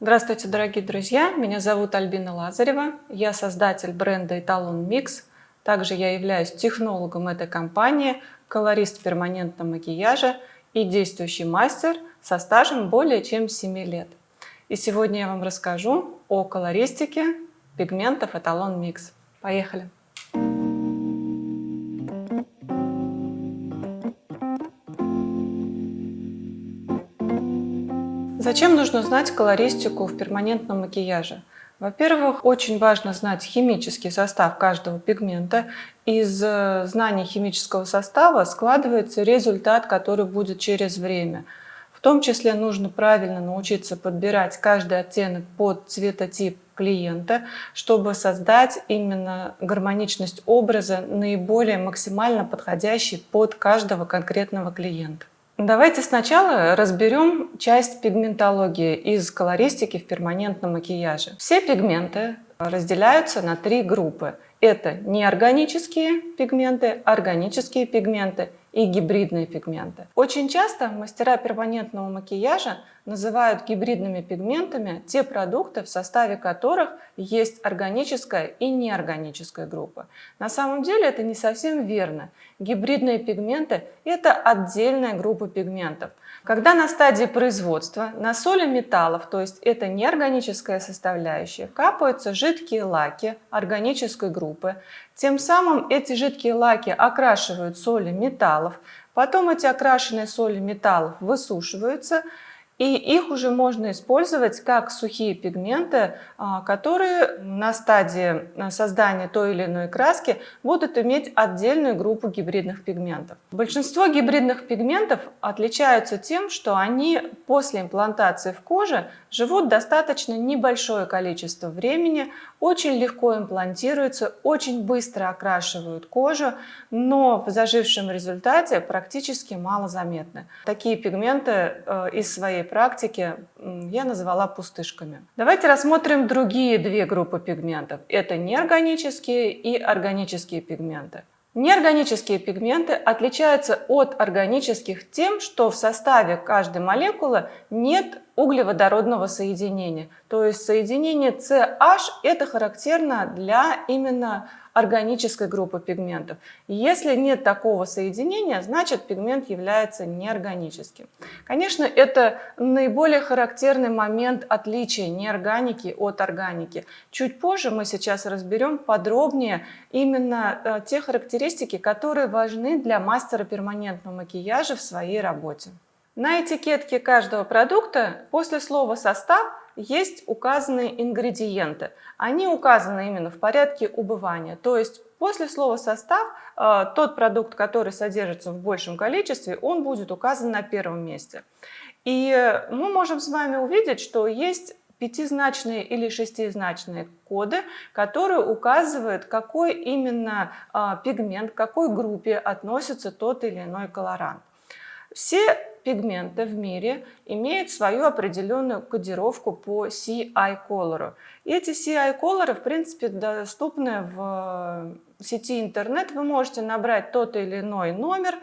Здравствуйте, дорогие друзья! Меня зовут Альбина Лазарева. Я создатель бренда Эталон Микс. Также я являюсь технологом этой компании, колорист перманентного макияжа и действующий мастер со стажем более чем 7 лет. И сегодня я вам расскажу о колористике пигментов Эталон Микс. Поехали! Зачем нужно знать колористику в перманентном макияже? Во-первых, очень важно знать химический состав каждого пигмента. Из знаний химического состава складывается результат, который будет через время. В том числе нужно правильно научиться подбирать каждый оттенок под цветотип клиента, чтобы создать именно гармоничность образа, наиболее максимально подходящий под каждого конкретного клиента. Давайте сначала разберем часть пигментологии из колористики в перманентном макияже. Все пигменты разделяются на три группы. Это неорганические пигменты, органические пигменты и гибридные пигменты. Очень часто мастера перманентного макияжа называют гибридными пигментами те продукты, в составе которых есть органическая и неорганическая группа. На самом деле это не совсем верно. Гибридные пигменты – это отдельная группа пигментов. Когда на стадии производства на соли металлов, то есть это неорганическая составляющая, капаются жидкие лаки органической группы, тем самым эти жидкие лаки окрашивают соли металлов, потом эти окрашенные соли металлов высушиваются, и их уже можно использовать как сухие пигменты, которые на стадии создания той или иной краски будут иметь отдельную группу гибридных пигментов. Большинство гибридных пигментов отличаются тем, что они после имплантации в коже живут достаточно небольшое количество времени, очень легко имплантируются, очень быстро окрашивают кожу, но в зажившем результате практически малозаметны. Такие пигменты из своей практики я назвала пустышками. Давайте рассмотрим другие две группы пигментов. Это неорганические и органические пигменты. Неорганические пигменты отличаются от органических тем, что в составе каждой молекулы нет углеводородного соединения. То есть соединение CH это характерно для именно органической группы пигментов. Если нет такого соединения, значит пигмент является неорганическим. Конечно, это наиболее характерный момент отличия неорганики от органики. Чуть позже мы сейчас разберем подробнее именно те характеристики, которые важны для мастера перманентного макияжа в своей работе. На этикетке каждого продукта после слова «состав» есть указанные ингредиенты. Они указаны именно в порядке убывания. То есть после слова «состав» тот продукт, который содержится в большем количестве, он будет указан на первом месте. И мы можем с вами увидеть, что есть пятизначные или шестизначные коды, которые указывают, какой именно пигмент, к какой группе относится тот или иной колорант. Все пигменты в мире имеют свою определенную кодировку по CI-колору. Эти CI-колоры, в принципе, доступны в сети интернет. Вы можете набрать тот или иной номер,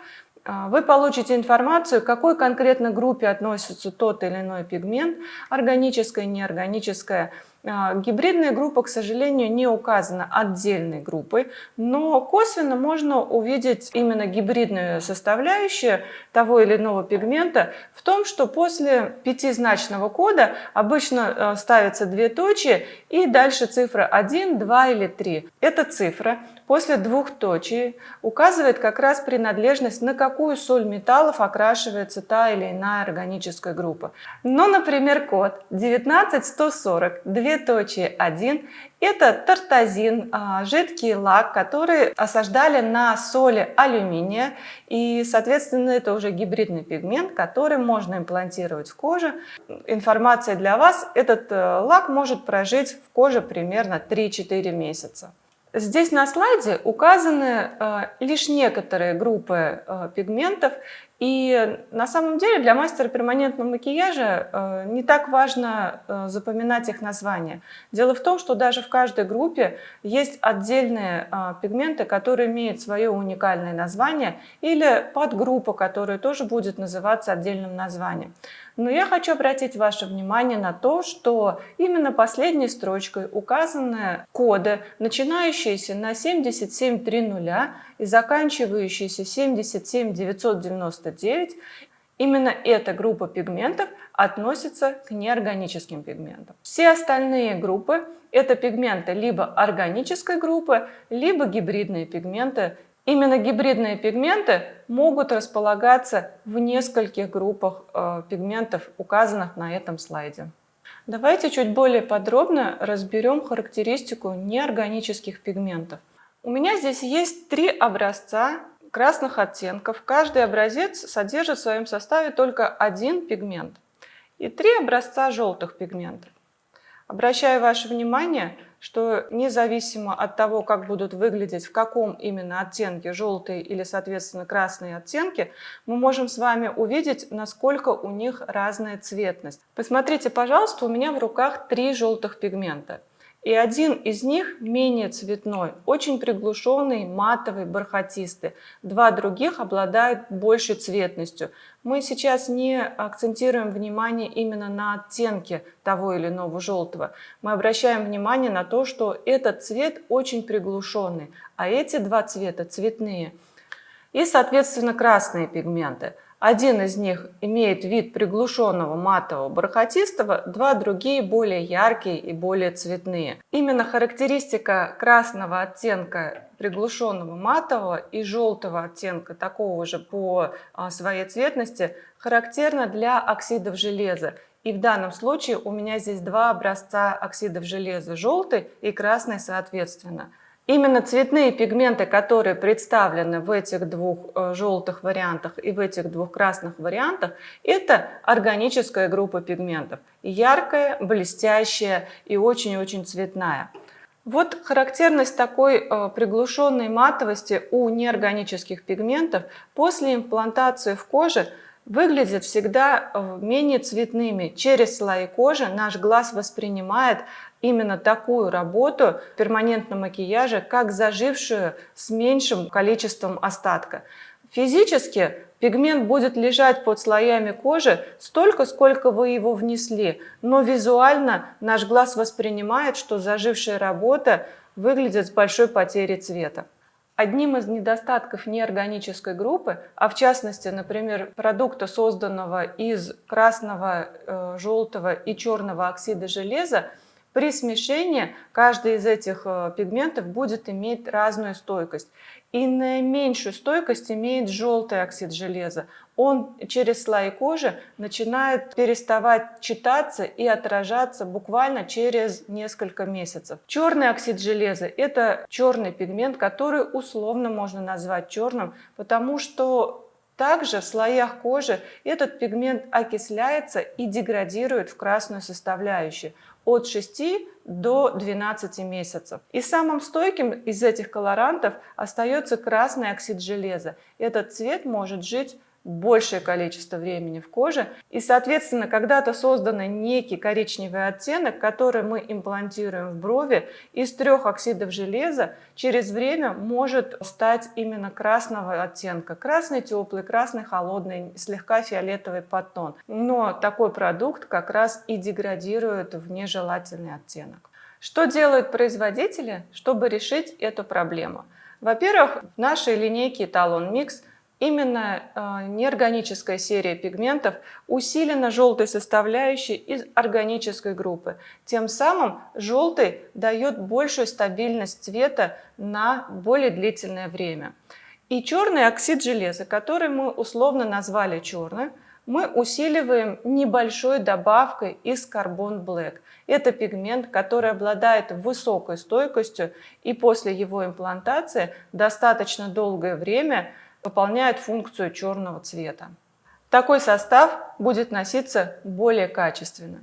вы получите информацию, к какой конкретно группе относится тот или иной пигмент, органическая, неорганическая. Гибридная группа, к сожалению, не указана отдельной группой, но косвенно можно увидеть именно гибридную составляющую того или иного пигмента в том, что после пятизначного кода обычно ставятся двоеточие и дальше цифра 1, 2 или 3. Эта цифра после двухточий указывает как раз принадлежность, на какую соль металлов окрашивается та или иная органическая группа. Но, например, код 19140, двоеточие 1 – это тартазин, жидкий лак, который осаждали на соли алюминия. И, соответственно, это уже гибридный пигмент, который можно имплантировать в кожу. Информация для вас: этот лак может прожить в коже примерно 3-4 месяца. Здесь на слайде указаны лишь некоторые группы пигментов, и на самом деле для мастера перманентного макияжа не так важно запоминать их названия. Дело в том, что даже в каждой группе есть отдельные пигменты, которые имеют свое уникальное название, или подгруппа, которая тоже будет называться отдельным названием. Но я хочу обратить ваше внимание на то, что именно последней строчкой указаны коды, начинающиеся на 7730 и заканчивающиеся 77999. Именно эта группа пигментов относится к неорганическим пигментам. Все остальные группы – это пигменты либо органической группы, либо гибридные пигменты. Именно гибридные пигменты могут располагаться в нескольких группах пигментов, указанных на этом слайде. Давайте чуть более подробно разберем характеристику неорганических пигментов. У меня здесь есть 3 образца красных оттенков. Каждый образец содержит в своем составе только один пигмент. И 3 образца желтых пигментов. Обращаю ваше внимание, что независимо от того, как будут выглядеть, в каком именно оттенке желтые или, соответственно, красные оттенки, мы можем с вами увидеть, насколько у них разная цветность. Посмотрите, пожалуйста, у меня в руках 3 желтых пигмента. И один из них менее цветной, очень приглушенный, матовый, бархатистый. 2 других обладают большей цветностью. Мы сейчас не акцентируем внимание именно на оттенке того или иного желтого. Мы обращаем внимание на то, что этот цвет очень приглушенный, а эти 2 цвета цветные. И, соответственно, красные пигменты. Один из них имеет вид приглушенного матового бархатистого, 2 другие более яркие и более цветные. Именно характеристика красного оттенка приглушенного матового и желтого оттенка такого же по своей цветности характерна для оксидов железа. И в данном случае у меня здесь 2 образца оксидов железа, желтый и красный соответственно. Именно цветные пигменты, которые представлены в этих 2 желтых вариантах и в этих 2 красных вариантах, это органическая группа пигментов. Яркая, блестящая и очень-очень цветная. Вот характерность такой приглушенной матовости у неорганических пигментов после имплантации в коже выглядят всегда менее цветными. Через слои кожи наш глаз воспринимает именно такую работу в перманентном макияже, как зажившую с меньшим количеством остатка. Физически пигмент будет лежать под слоями кожи столько, сколько вы его внесли, но визуально наш глаз воспринимает, что зажившая работа выглядит с большой потерей цвета. Одним из недостатков неорганической группы, а в частности, например, продукта, созданного из красного, желтого и черного оксида железа, при смешении каждый из этих пигментов будет иметь разную стойкость. И наименьшую стойкость имеет желтый оксид железа. Он через слои кожи начинает переставать читаться и отражаться буквально через несколько месяцев. Черный оксид железа – это черный пигмент, который условно можно назвать черным, потому что также в слоях кожи этот пигмент окисляется и деградирует в красную составляющую от 6 до 12 месяцев. И самым стойким из этих колорантов остается красный оксид железа. Этот цвет может жить большее количество времени в коже. И, соответственно, когда-то созданный некий коричневый оттенок, который мы имплантируем в брови, из 3 оксидов железа через время может стать именно красного оттенка. Красный теплый, красный холодный, слегка фиолетовый подтон. Но такой продукт как раз и деградирует в нежелательный оттенок. Что делают производители, чтобы решить эту проблему? Во-первых, в нашей линейке Etalon Mix именно неорганическая серия пигментов усилена желтой составляющей из органической группы. Тем самым желтый дает большую стабильность цвета на более длительное время. И черный оксид железа, который мы условно назвали черным, мы усиливаем небольшой добавкой из Carbon Black. Это пигмент, который обладает высокой стойкостью и после его имплантации достаточно долгое время выполняет функцию черного цвета. Такой состав будет носиться более качественно.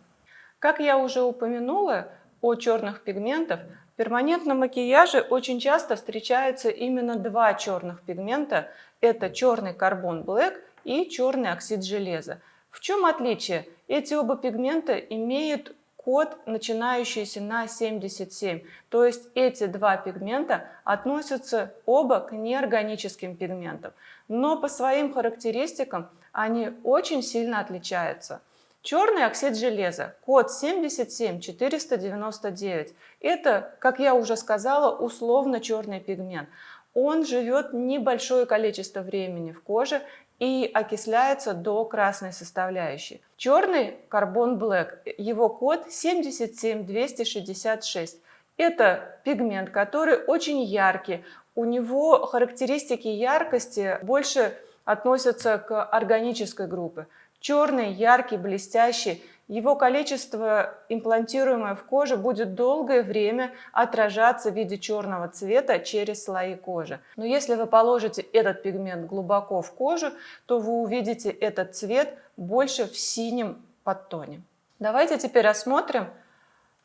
Как я уже упомянула о черных пигментах, в перманентном макияже очень часто встречаются именно 2 черных пигмента. Это черный Carbon Black и черный оксид железа. В чем отличие? Эти оба пигмента имеют код, начинающийся на 77. То есть эти 2 пигмента относятся оба к неорганическим пигментам. Но по своим характеристикам они очень сильно отличаются. Черный оксид железа, код 77499. Это, как я уже сказала, условно черный пигмент. Он живет небольшое количество времени в коже и окисляется до красной составляющей. Черный карбон блэк, его код 77266. Это пигмент, который очень яркий. У него характеристики яркости больше относятся к органической группе. Черный, яркий, блестящий. Его количество, имплантируемое в коже, будет долгое время отражаться в виде черного цвета через слои кожи. Но если вы положите этот пигмент глубоко в кожу, то вы увидите этот цвет больше в синем подтоне. Давайте теперь рассмотрим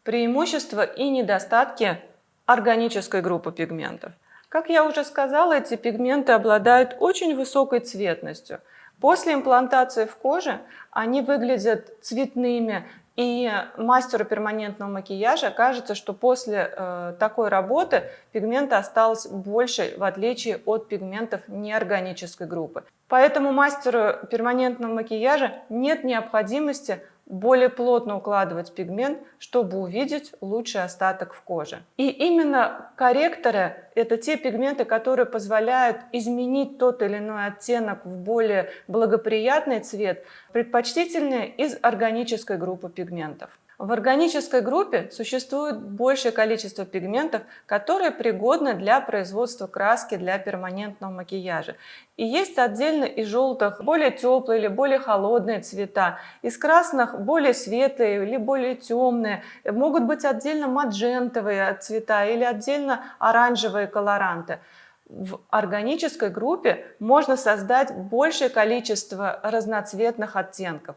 преимущества и недостатки органической группы пигментов. Как я уже сказала, эти пигменты обладают очень высокой цветностью. После имплантации в коже они выглядят цветными, и мастеру перманентного макияжа кажется, что после такой работы пигмента осталось больше, в отличие от пигментов неорганической группы. Поэтому мастеру перманентного макияжа нет необходимости более плотно укладывать пигмент, чтобы увидеть лучший остаток в коже. И именно корректоры – это те пигменты, которые позволяют изменить тот или иной оттенок в более благоприятный цвет, предпочтительные из органической группы пигментов. В органической группе существует большее количество пигментов, которые пригодны для производства краски для перманентного макияжа. И есть отдельно из желтых более теплые или более холодные цвета, из красных более светлые или более темные. Могут быть отдельно маджентовые цвета или отдельно оранжевые колоранты. В органической группе можно создать большее количество разноцветных оттенков,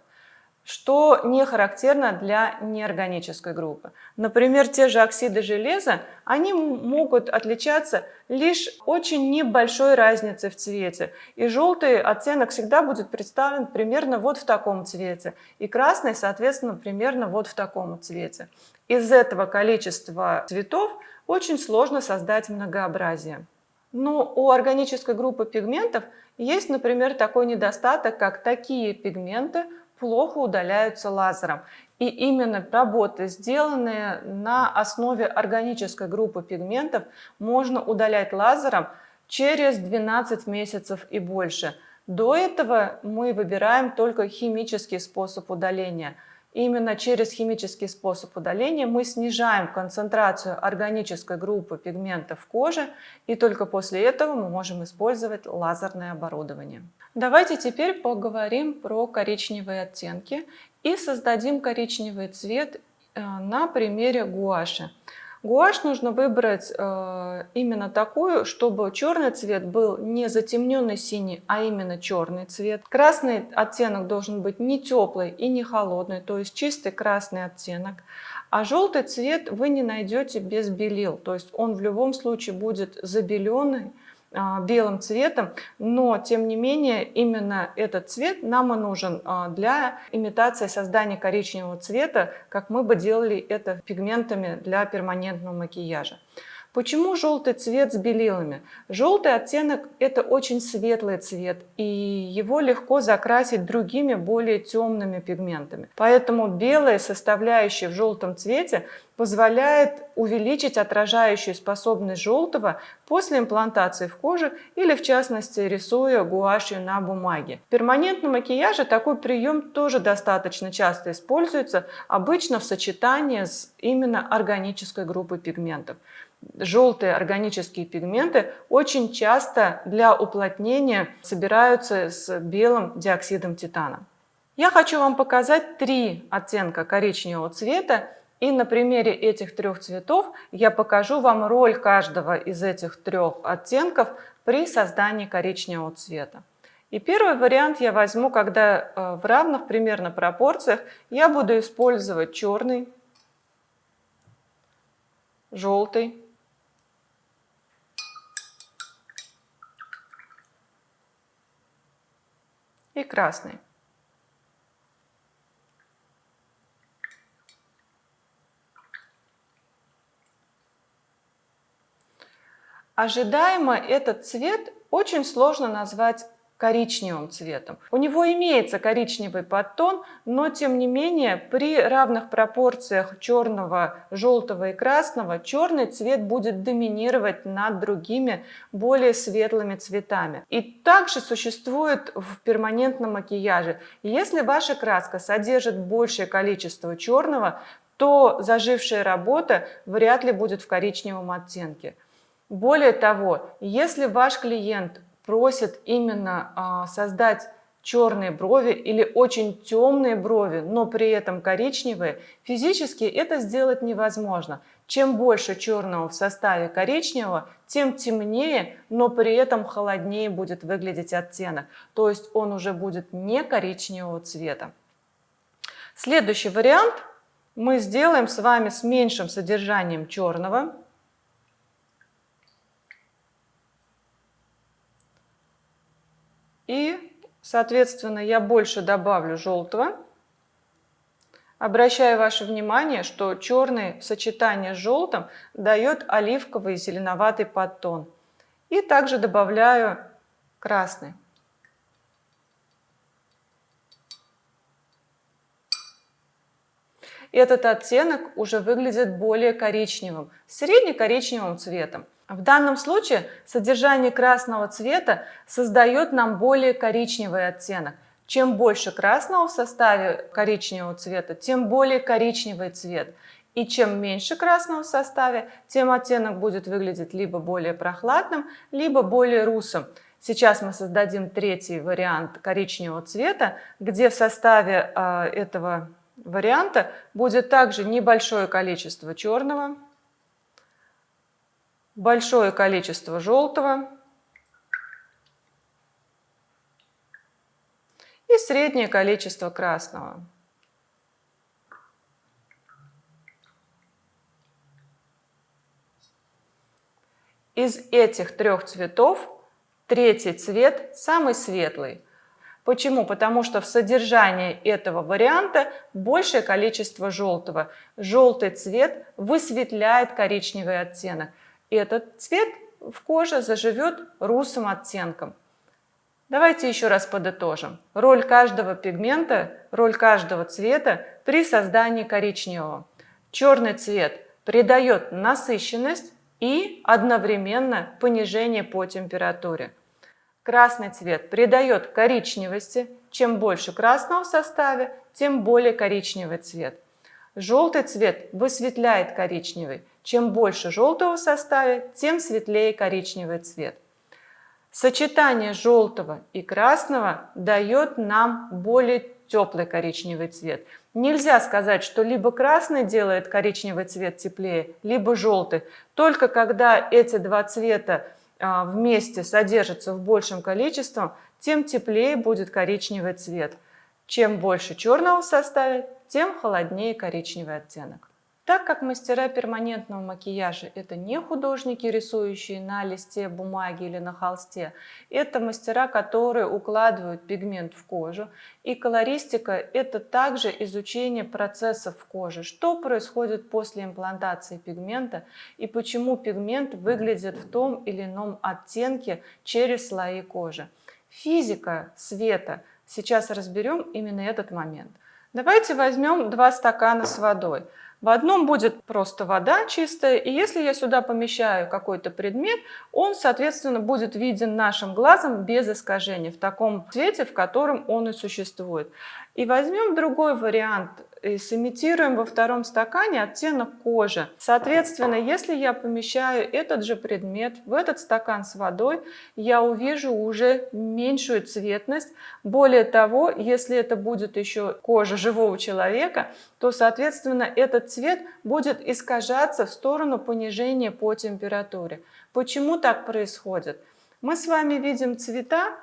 что не характерно для неорганической группы. Например, те же оксиды железа, они могут отличаться лишь очень небольшой разницей в цвете. И желтый оттенок всегда будет представлен примерно вот в таком цвете, и красный, соответственно, примерно вот в таком цвете. Из этого количества цветов очень сложно создать многообразие. Но у органической группы пигментов есть, например, такой недостаток, как такие пигменты плохо удаляются лазером. И именно работы, сделанные на основе органической группы пигментов, можно удалять лазером через 12 месяцев и больше. До этого мы выбираем только химический способ удаления. Именно через химический способ удаления мы снижаем концентрацию органической группы пигментов в коже, и только после этого мы можем использовать лазерное оборудование. Давайте теперь поговорим про коричневые оттенки и создадим коричневый цвет на примере гуаши. Гуашь нужно выбрать именно такую, чтобы черный цвет был не затемненный синий, а именно черный цвет. Красный оттенок должен быть не теплый и не холодный, то есть чистый красный оттенок. А желтый цвет вы не найдете без белил, то есть он в любом случае будет забеленный белым цветом, но тем не менее именно этот цвет нам и нужен для имитации создания коричневого цвета, как мы бы делали это пигментами для перманентного макияжа. Почему желтый цвет с белилами? Желтый оттенок – это очень светлый цвет, и его легко закрасить другими более темными пигментами. Поэтому белая составляющая в желтом цвете позволяет увеличить отражающую способность желтого после имплантации в коже или, в частности, рисуя гуашью на бумаге. В перманентном макияже такой прием тоже достаточно часто используется, обычно в сочетании с именно органической группой пигментов. Желтые органические пигменты очень часто для уплотнения собираются с белым диоксидом титана. Я хочу вам показать 3 оттенка коричневого цвета, и на примере этих 3 цветов я покажу вам роль каждого из этих 3 оттенков при создании коричневого цвета. И первый вариант я возьму, когда в равных примерно пропорциях я буду использовать черный, желтый, и красный. Ожидаемо этот цвет очень сложно назвать коричневым цветом. У него имеется коричневый подтон, но тем не менее при равных пропорциях черного, желтого и красного черный цвет будет доминировать над другими более светлыми цветами. И также существует в перманентном макияже. Если ваша краска содержит большее количество черного, то зажившая работа вряд ли будет в коричневом оттенке. Более того, если ваш клиент просит именно создать черные брови или очень темные брови, но при этом коричневые, физически это сделать невозможно. Чем больше черного в составе коричневого, тем темнее, но при этом холоднее будет выглядеть оттенок. То есть он уже будет не коричневого цвета. Следующий вариант мы сделаем с вами с меньшим содержанием черного. И, соответственно, я больше добавлю желтого. Обращаю ваше внимание, что черный в сочетании с желтым дает оливковый и зеленоватый подтон. И также добавляю красный. Этот оттенок уже выглядит более коричневым, средне-коричневым цветом. В данном случае содержание красного цвета создает нам более коричневый оттенок. Чем больше красного в составе коричневого цвета, тем более коричневый цвет. И чем меньше красного в составе, тем оттенок будет выглядеть либо более прохладным, либо более русым. Сейчас мы создадим третий вариант коричневого цвета, где в составе этого варианта будет также небольшое количество черного, большое количество желтого и среднее количество красного. Из этих трех цветов третий цвет самый светлый. Почему? Потому что в содержании этого варианта большее количество желтого. Желтый цвет высветляет коричневый оттенок. Этот цвет в коже заживет русым оттенком. Давайте еще раз подытожим. Роль каждого пигмента, роль каждого цвета при создании коричневого. Черный цвет придает насыщенность и одновременно понижение по температуре. Красный цвет придает коричневости. Чем больше красного в составе, тем более коричневый цвет. Желтый цвет высветляет коричневый. Чем больше желтого в составе, тем светлее коричневый цвет. Сочетание желтого и красного дает нам более теплый коричневый цвет. Нельзя сказать, что либо красный делает коричневый цвет теплее, либо желтый. Только когда эти два цвета вместе содержатся в большем количестве, тем теплее будет коричневый цвет. Чем больше черного в составе, тем холоднее коричневый оттенок. Так как мастера перманентного макияжа – это не художники, рисующие на листе бумаги или на холсте, это мастера, которые укладывают пигмент в кожу. И колористика – это также изучение процессов в коже, что происходит после имплантации пигмента и почему пигмент выглядит в том или ином оттенке через слои кожи. Физика света. Сейчас разберем именно этот момент. Давайте возьмем 2 стакана с водой. В одном будет просто вода чистая, и если я сюда помещаю какой-то предмет, он, соответственно, будет виден нашим глазом без искажений, в таком цвете, в котором он и существует. И возьмем другой вариант и сымитируем во втором стакане оттенок кожи. Соответственно, если я помещаю этот же предмет в этот стакан с водой, я увижу уже меньшую цветность. Более того, если это будет еще кожа живого человека, то, соответственно, этот цвет будет искажаться в сторону понижения по температуре. Почему так происходит? Мы с вами видим цвета,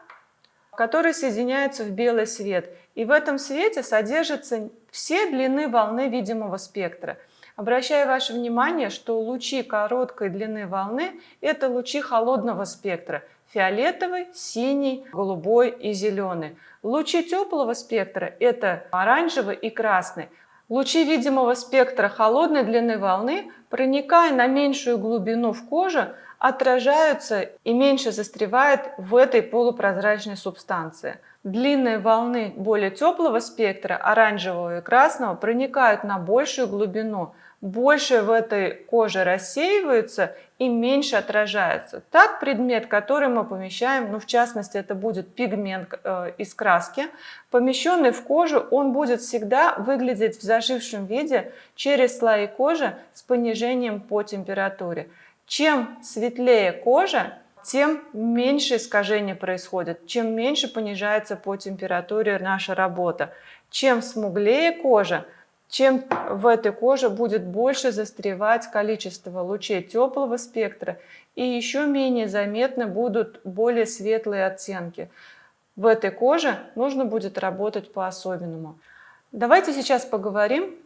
которые соединяются в белый свет. И в этом свете содержатся все длины волны видимого спектра. Обращаю ваше внимание, что лучи короткой длины волны – это лучи холодного спектра – фиолетовый, синий, голубой и зеленый. Лучи теплого спектра – это оранжевый и красный. Лучи видимого спектра холодной длины волны, проникая на меньшую глубину в кожу, отражаются и меньше застревают в этой полупрозрачной субстанции. Длинные волны более теплого спектра, оранжевого и красного, проникают на большую глубину, больше в этой коже рассеиваются и меньше отражаются. Так предмет, который мы помещаем, в частности это будет пигмент из краски, помещенный в кожу, он будет всегда выглядеть в зажившем виде через слои кожи с понижением по температуре. Чем светлее кожа, тем меньше искажения происходит, чем меньше понижается по температуре наша работа. Чем смуглее кожа, чем в этой коже будет больше застревать количество лучей теплого спектра, и еще менее заметны будут более светлые оттенки. В этой коже нужно будет работать по-особенному. Давайте сейчас поговорим,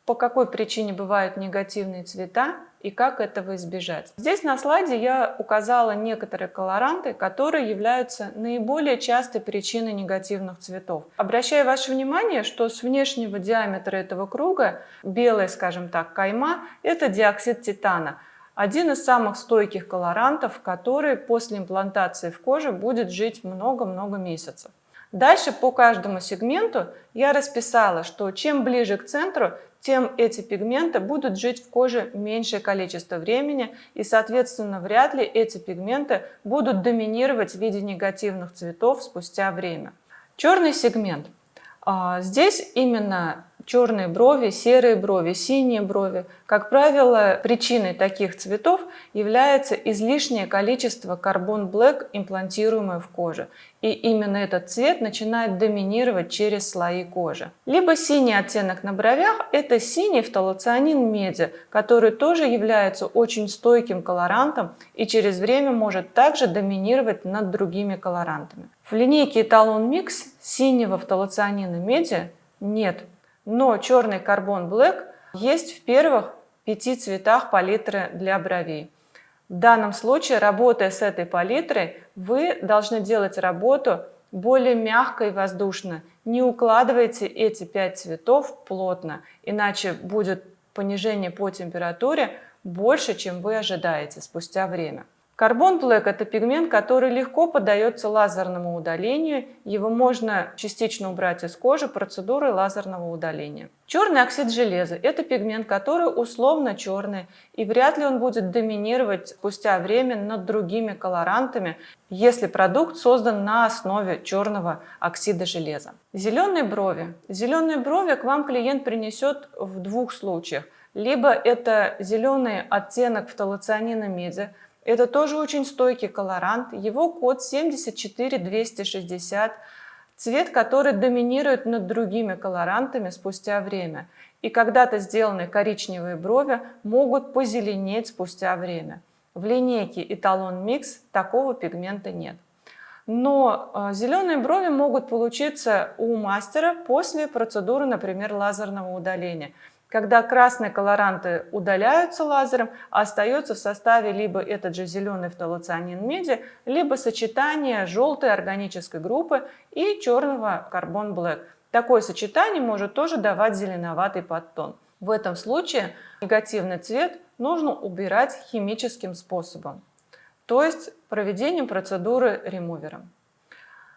по какой причине бывают негативные цвета и как этого избежать. Здесь на слайде я указала некоторые колоранты, которые являются наиболее частой причиной негативных цветов. Обращаю ваше внимание, что с внешнего диаметра этого круга белая, скажем так, кайма – это диоксид титана. Один из самых стойких колорантов, который после имплантации в коже будет жить много-много месяцев. Дальше по каждому сегменту я расписала, что чем ближе к центру, тем эти пигменты будут жить в коже меньшее количество времени, и, соответственно, вряд ли эти пигменты будут доминировать в виде негативных цветов спустя время. Черный сегмент. Здесь именно черные брови, серые брови, синие брови. Как правило, причиной таких цветов является излишнее количество Carbon Black, имплантируемое в коже. И именно этот цвет начинает доминировать через слои кожи. Либо синий оттенок на бровях – это синий фталоцианин меди, который тоже является очень стойким колорантом и через время может также доминировать над другими колорантами. В линейке Etalon Mix синего фталоцианина меди нет. Но черный Carbon Black есть в первых 5 цветах палитры для бровей. В данном случае, работая с этой палитрой, вы должны делать работу более мягко и воздушно. Не укладывайте эти 5 цветов плотно, иначе будет понижение по температуре больше, чем вы ожидаете спустя время. Carbon Black – это пигмент, который легко поддается лазерному удалению. Его можно частично убрать из кожи процедурой лазерного удаления. Черный оксид железа – это пигмент, который условно черный, и вряд ли он будет доминировать спустя время над другими колорантами, если продукт создан на основе черного оксида железа. Зеленые брови. Зеленые брови к вам клиент принесет в двух случаях. Либо это зеленый оттенок фталоцианина меди. Это тоже очень стойкий колорант, его код 74260, цвет, который доминирует над другими колорантами спустя время. И когда-то сделанные коричневые брови могут позеленеть спустя время. В линейке Etalon Mix такого пигмента нет. Но зеленые брови могут получиться у мастера после процедуры, например, лазерного удаления. Когда красные колоранты удаляются лазером, а остается в составе либо этот же зеленый фталоцианин меди, либо сочетание желтой органической группы и черного Carbon Black. Такое сочетание может тоже давать зеленоватый подтон. В этом случае негативный цвет нужно убирать химическим способом, то есть проведением процедуры ремувером.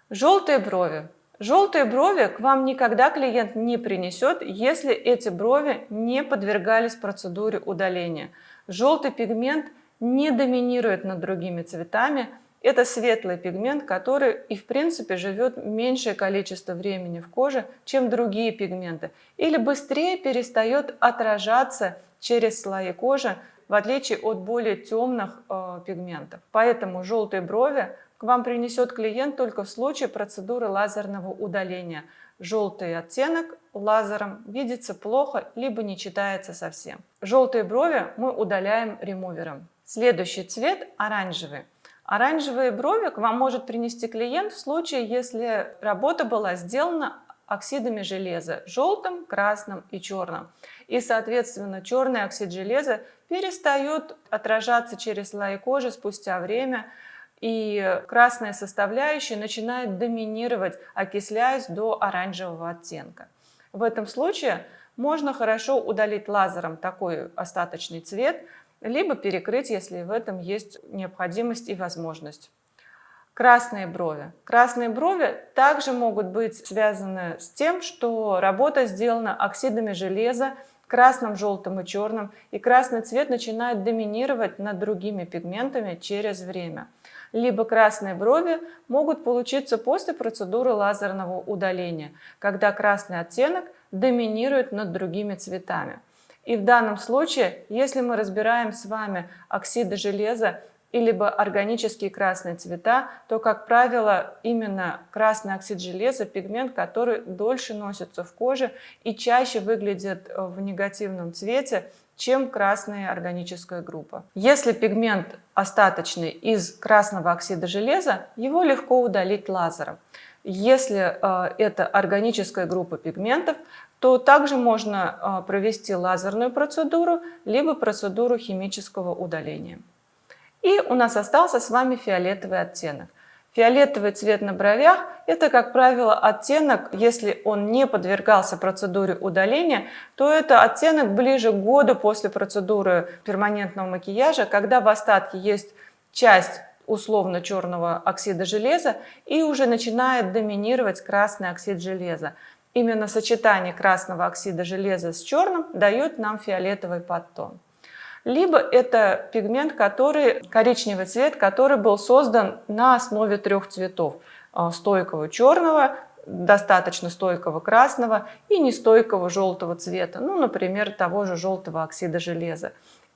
Желтые брови. Желтые брови к вам никогда клиент не принесет, если эти брови не подвергались процедуре удаления. Желтый пигмент не доминирует над другими цветами. Это светлый пигмент, который и в принципе живет меньшее количество времени в коже, чем другие пигменты. Или быстрее перестает отражаться через слои кожи, в отличие от более темных пигментов. Поэтому желтые брови к вам принесет клиент только в случае процедуры лазерного удаления. Желтый оттенок лазером видится плохо, либо не читается совсем. Желтые брови мы удаляем ремувером. Следующий цвет – оранжевый. Оранжевые брови к вам может принести клиент в случае, если работа была сделана оксидами железа – желтым, красным и черным. И, соответственно, черный оксид железа перестает отражаться через слои кожи спустя время, и красная составляющая начинает доминировать, окисляясь до оранжевого оттенка. В этом случае можно хорошо удалить лазером такой остаточный цвет, либо перекрыть, если в этом есть необходимость и возможность. Красные брови. Красные брови также могут быть связаны с тем, что работа сделана оксидами железа, красным, желтым и черным, и красный цвет начинает доминировать над другими пигментами через время. Либо красные брови могут получиться после процедуры лазерного удаления, когда красный оттенок доминирует над другими цветами. И в данном случае, если мы разбираем с вами оксиды железа и либо органические красные цвета, то, как правило, именно красный оксид железа – пигмент, который дольше носится в коже и чаще выглядит в негативном цвете, чем красная органическая группа. Если пигмент остаточный из красного оксида железа, его легко удалить лазером. Если это органическая группа пигментов, то также можно провести лазерную процедуру, либо процедуру химического удаления. И у нас остался с вами фиолетовый оттенок. Фиолетовый цвет на бровях – это, как правило, оттенок, если он не подвергался процедуре удаления, то это оттенок ближе к году после процедуры перманентного макияжа, когда в остатке есть часть условно черного оксида железа и уже начинает доминировать красный оксид железа. Именно сочетание красного оксида железа с черным дает нам фиолетовый подтон. Либо это пигмент, коричневый цвет, который был создан на основе трех цветов. Стойкого черного, достаточно стойкого красного и нестойкого желтого цвета. Ну, например, того же желтого оксида железа.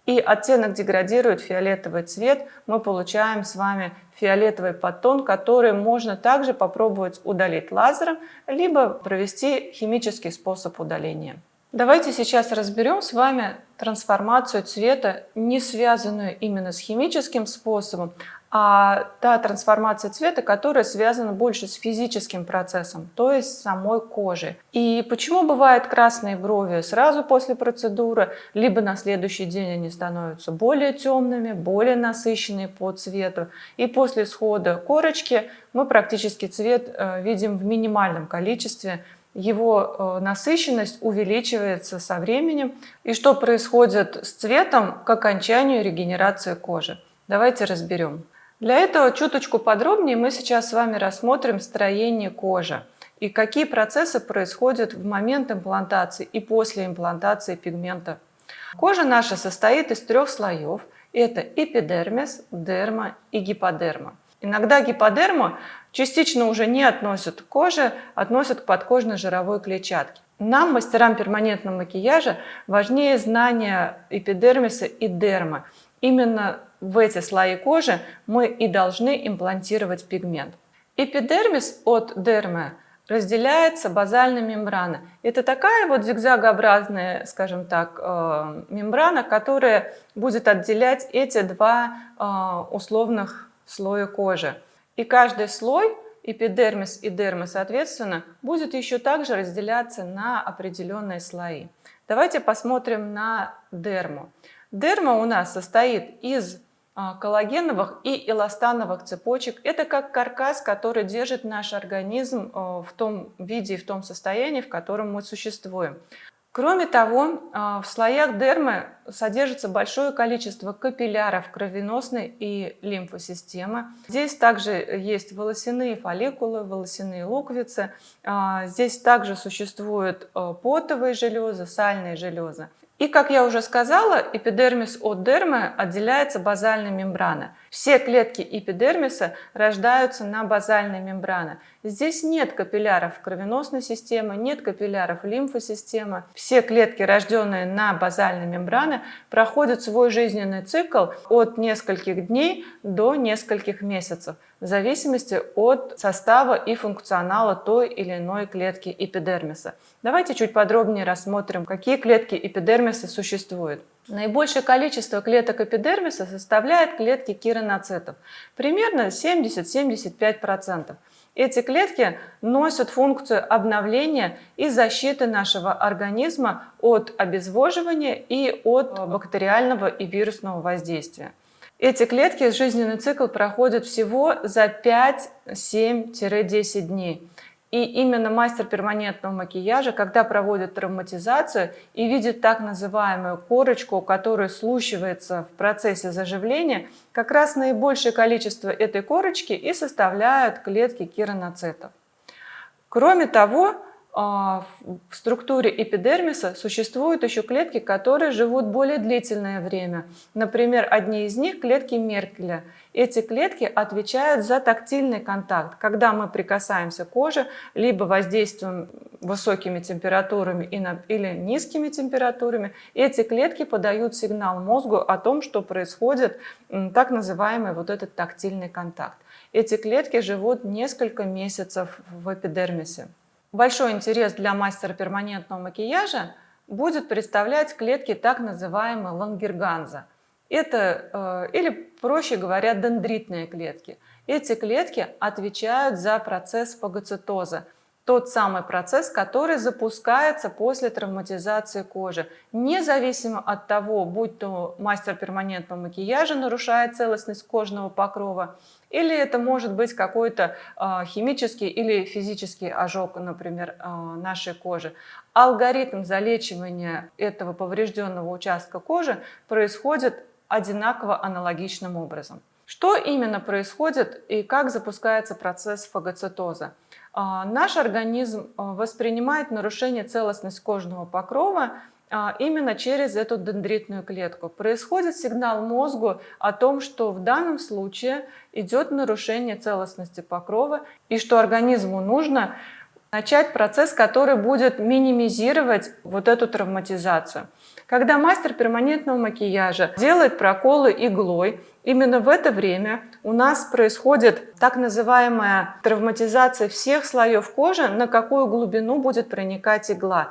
И оттенок деградирует в фиолетовый цвет. Мы получаем с вами фиолетовый подтон, который можно также попробовать удалить лазером, либо провести химический способ удаления. Давайте сейчас разберем с вами трансформацию цвета, не связанную именно с химическим способом, а та трансформация цвета, которая связана больше с физическим процессом, то есть с самой кожей. И почему бывают красные брови сразу после процедуры, либо на следующий день они становятся более темными, более насыщенные по цвету. И после схода корочки мы практически цвет видим в минимальном количестве. Его насыщенность увеличивается со временем. И что происходит с цветом к окончанию регенерации кожи? Давайте разберем. Для этого чуточку подробнее мы сейчас с вами рассмотрим строение кожи и какие процессы происходят в момент имплантации и после имплантации пигмента. Кожа наша состоит из трех слоев. Это эпидермис, дерма и гиподерма. Иногда гиподерму частично уже не относят к коже, относят к подкожной жировой клетчатке. Нам, мастерам перманентного макияжа, важнее знания эпидермиса и дермы. Именно в эти слои кожи мы и должны имплантировать пигмент. Эпидермис от дермы разделяется базальной мембраной. Это такая вот зигзагообразная, скажем так, мембрана, которая будет отделять эти два условных слоя кожи. И каждый слой, эпидермис и дерма, соответственно, будет еще также разделяться на определенные слои. Давайте посмотрим на дерму. Дерма у нас состоит из коллагеновых и эластановых цепочек. Это как каркас, который держит наш организм в том виде и в том состоянии, в котором мы существуем. Кроме того, в слоях дермы содержится большое количество капилляров кровеносной и лимфосистемы. Здесь также есть волосяные фолликулы, волосяные луковицы. Здесь также существуют потовые железы, сальные железы. И, как я уже сказала, эпидермис от дермы отделяется базальной мембраной. Все клетки эпидермиса рождаются на базальной мембране. Здесь нет капилляров кровеносной системы, нет капилляров лимфосистемы. Все клетки, рожденные на базальной мембране, проходят свой жизненный цикл от нескольких дней до нескольких месяцев, в зависимости от состава и функционала той или иной клетки эпидермиса. Давайте чуть подробнее рассмотрим, какие клетки эпидермиса существуют. Наибольшее количество клеток эпидермиса составляет клетки кератиноцитов, примерно 70-75%. Эти клетки носят функцию обновления и защиты нашего организма от обезвоживания и от бактериального и вирусного воздействия. Эти клетки жизненный цикл проходят всего за 5-7-10 дней. И именно мастер перманентного макияжа, когда проводит травматизацию и видит так называемую корочку, которая слущивается в процессе заживления, как раз наибольшее количество этой корочки и составляют клетки кераноцитов. Кроме того, в структуре эпидермиса существуют еще клетки, которые живут более длительное время. Например, одни из них – клетки Меркеля. Эти клетки отвечают за тактильный контакт. Когда мы прикасаемся к коже, либо воздействуем высокими температурами или низкими температурами, эти клетки подают сигнал мозгу о том, что происходит так называемый вот этот тактильный контакт. Эти клетки живут несколько месяцев в эпидермисе. Большой интерес для мастера перманентного макияжа будет представлять клетки так называемой лангерганза. Это, или проще говоря, дендритные клетки. Эти клетки отвечают за процесс фагоцитоза, тот самый процесс, который запускается после травматизации кожи. Независимо от того, будь то мастер перманентного макияжа нарушает целостность кожного покрова, или это может быть какой-то химический или физический ожог, например, нашей кожи. Алгоритм залечивания этого поврежденного участка кожи происходит одинаково аналогичным образом. Что именно происходит и как запускается процесс фагоцитоза? Наш организм воспринимает нарушение целостности кожного покрова именно через эту дендритную клетку. Происходит сигнал мозгу о том, что в данном случае идет нарушение целостности покрова и что организму нужно начать процесс, который будет минимизировать вот эту травматизацию. Когда мастер перманентного макияжа делает проколы иглой, именно в это время у нас происходит так называемая травматизация всех слоев кожи, на какую глубину будет проникать игла.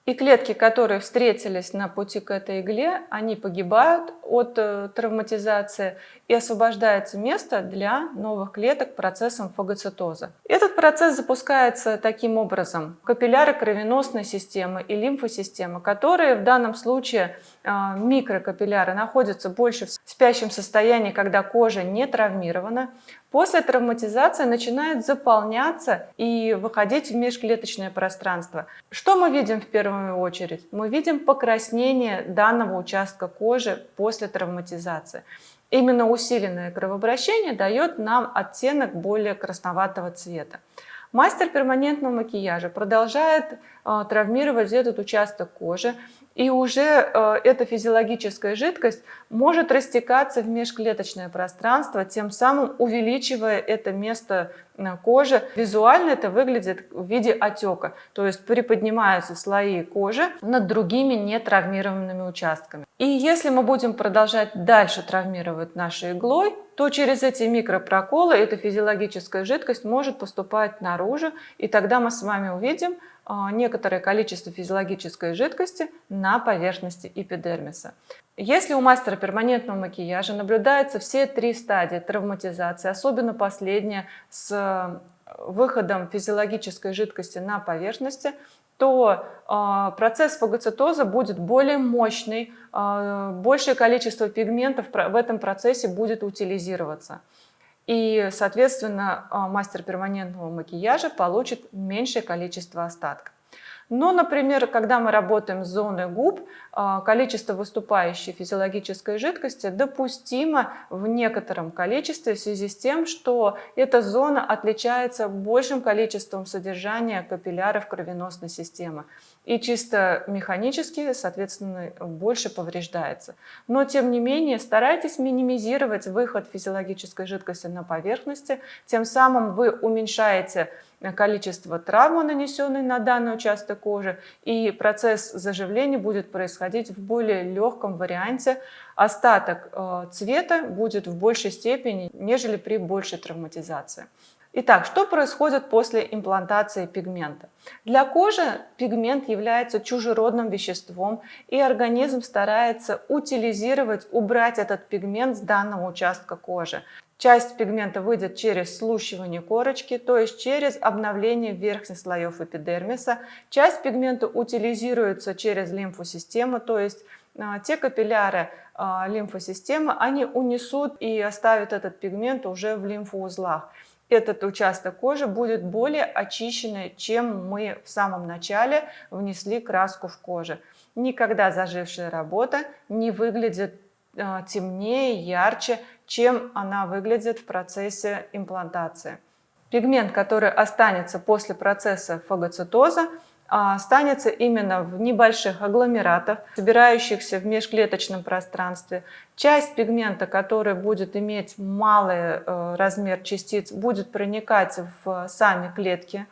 И клетки, которые встретились на пути к этой игле, они погибают от травматизации и освобождается место для новых клеток процессом фагоцитоза. Этот процесс запускается таким образом. Капилляры кровеносной системы и лимфосистемы, которые в данном случае микрокапилляры находятся больше в спящем состоянии, когда кожа не травмирована, после травматизации начинает заполняться и выходить в межклеточное пространство. Что мы видим в первую очередь? Мы видим покраснение данного участка кожи после травматизации. Именно усиленное кровообращение дает нам оттенок более красноватого цвета. Мастер перманентного макияжа продолжает травмировать этот участок кожи, и уже эта физиологическая жидкость может растекаться в межклеточное пространство, тем самым увеличивая это место кожи. Визуально это выглядит в виде отека, то есть приподнимаются слои кожи над другими нетравмированными участками. И если мы будем продолжать дальше травмировать нашей иглой, то через эти микропроколы эта физиологическая жидкость может поступать наружу, и тогда мы с вами увидим некоторое количество физиологической жидкости на поверхности эпидермиса. Если у мастера перманентного макияжа наблюдаются все три стадии травматизации, особенно последняя с выходом физиологической жидкости на поверхности, то процесс фагоцитоза будет более мощный, большее количество пигментов в этом процессе будет утилизироваться. И, соответственно, мастер перманентного макияжа получит меньшее количество остатков. Но, например, когда мы работаем с зоной губ, количество выступающей физиологической жидкости допустимо в некотором количестве в связи с тем, что эта зона отличается большим количеством содержания капилляров кровеносной системы. И чисто механически, соответственно, больше повреждается. Но, тем не менее, старайтесь минимизировать выход физиологической жидкости на поверхности, тем самым вы уменьшаете количество травмы, нанесенной на данный участок кожи, и процесс заживления будет происходить в более легком варианте. Остаток цвета будет в большей степени, нежели при большей травматизации. Итак, что происходит после имплантации пигмента? Для кожи пигмент является чужеродным веществом, и организм старается утилизировать, убрать этот пигмент с данного участка кожи. Часть пигмента выйдет через слущивание корочки, то есть через обновление верхних слоев эпидермиса. Часть пигмента утилизируется через лимфосистему, то есть те капилляры лимфосистемы, они унесут и оставят этот пигмент уже в лимфоузлах. этот участок кожи будет более очищенный, чем мы в самом начале внесли краску в кожу. Никогда зажившая работа не выглядит темнее, ярче, чем она выглядит в процессе имплантации. Пигмент, который останется после процесса фагоцитоза, останется именно в небольших агломератах, собирающихся в межклеточном пространстве. Часть пигмента, который будет иметь малый размер частиц, будет проникать в сами клетки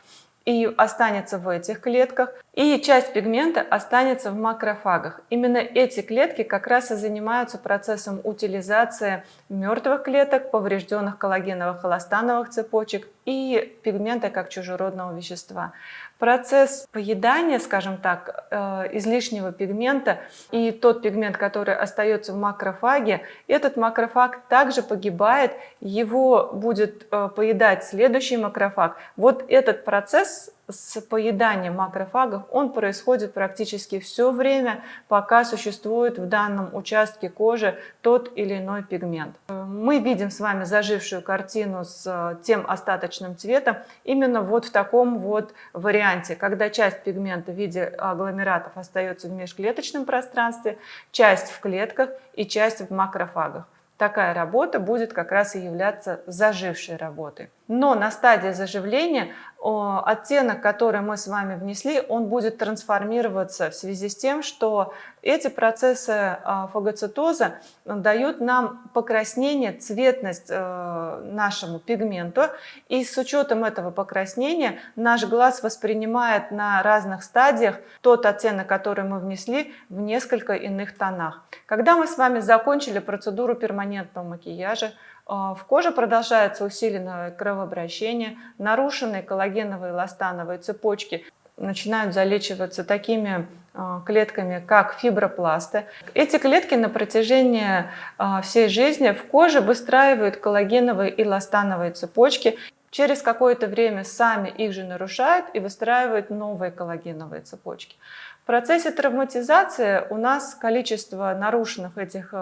и останется в этих клетках, и часть пигмента останется в макрофагах. Именно эти клетки как раз и занимаются процессом утилизации мертвых клеток, поврежденных коллагеновых эластановых цепочек и пигмента как чужеродного вещества. Процесс поедания, скажем так, излишнего пигмента и тот пигмент, который остается в макрофаге, этот макрофаг также погибает, его будет поедать следующий макрофаг. Вот этот процесс с поеданием макрофагов, он происходит практически все время, пока существует в данном участке кожи тот или иной пигмент. Мы видим с вами зажившую картину с тем остаточным цветом именно вот в таком вот варианте, когда часть пигмента в виде агломератов остается в межклеточном пространстве, часть в клетках и часть в макрофагах. Такая работа будет как раз и являться зажившей работой. Но на стадии заживления оттенок, который мы с вами внесли, он будет трансформироваться в связи с тем, что эти процессы фагоцитоза дают нам покраснение, цветность нашему пигменту. И с учетом этого покраснения наш глаз воспринимает на разных стадиях тот оттенок, который мы внесли, в несколько иных тонах. Когда мы с вами закончили процедуру перманентного макияжа, в коже продолжается усиленное кровообращение, нарушенные коллагеновые эластановые цепочки начинают залечиваться такими клетками, как фибропласты. Эти клетки на протяжении всей жизни в коже выстраивают коллагеновые эластановые цепочки. Через какое-то время сами их же нарушают и выстраивают новые коллагеновые цепочки. В процессе травматизации у нас количество нарушенных этих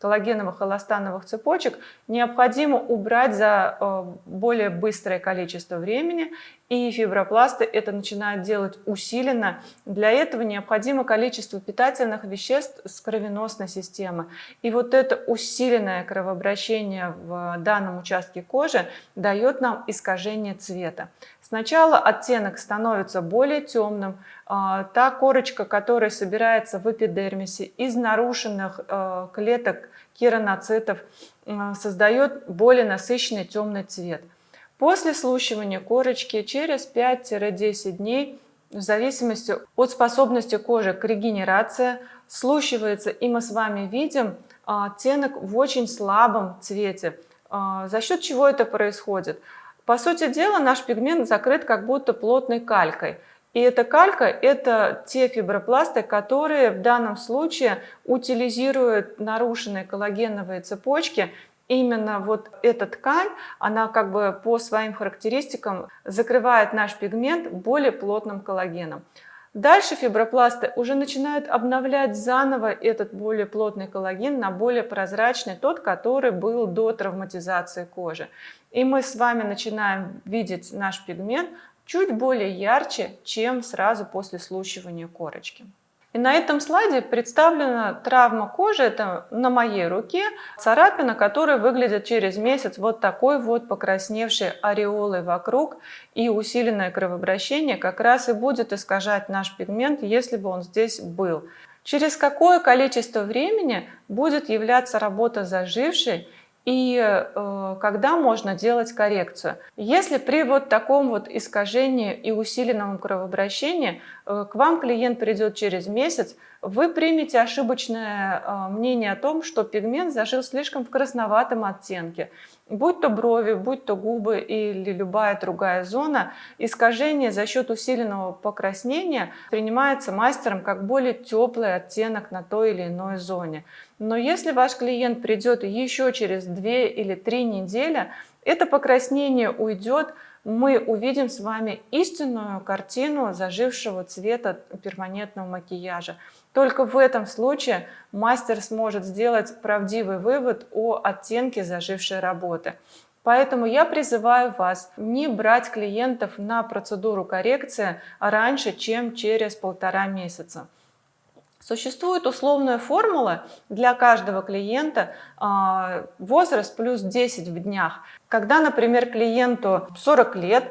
коллагеновых эластановых цепочек необходимо убрать за более быстрое количество времени, и фибропласты это начинают делать усиленно. Для этого необходимо количество питательных веществ с кровеносной системы. И вот это усиленное кровообращение в данном участке кожи дает нам искажение цвета. Сначала оттенок становится более темным, та корочка, которая собирается в эпидермисе из нарушенных клеток кератоцитов, создает более насыщенный темный цвет. После слущивания корочки через 5-10 дней, в зависимости от способности кожи к регенерации, слущивается, и мы с вами видим оттенок в очень слабом цвете. За счет чего это происходит? По сути дела, наш пигмент закрыт как будто плотной калькой. И эта калька – это те фибропласты, которые в данном случае утилизируют нарушенные коллагеновые цепочки. Именно вот эта ткань, она как бы по своим характеристикам закрывает наш пигмент более плотным коллагеном. Дальше фибропласты уже начинают обновлять заново этот более плотный коллаген на более прозрачный, тот, который был до травматизации кожи. И мы с вами начинаем видеть наш пигмент чуть более ярче, чем сразу после слущивания корочки. И на этом слайде представлена травма кожи, это на моей руке царапина, которая выглядит через месяц вот такой вот покрасневшей ореолой вокруг, и усиленное кровообращение как раз и будет искажать наш пигмент, если бы он здесь был. Через какое количество времени будет являться работа зажившей, и когда можно делать коррекцию. Если при вот таком вот искажении и усиленном кровообращении к вам клиент придет через месяц, вы примете ошибочное мнение о том, что пигмент зажил слишком в красноватом оттенке. Будь то брови, будь то губы или любая другая зона, искажение за счет усиленного покраснения принимается мастером как более теплый оттенок на той или иной зоне. Но если ваш клиент придет еще через 2 или 3 недели, это покраснение уйдет, мы увидим с вами истинную картину зажившего цвета перманентного макияжа. Только в этом случае мастер сможет сделать правдивый вывод о оттенке зажившей работы. Поэтому я призываю вас не брать клиентов на процедуру коррекции раньше, чем через 1,5 месяца. Существует условная формула для каждого клиента возраст плюс 10 в днях. Когда, например, клиенту 40 лет,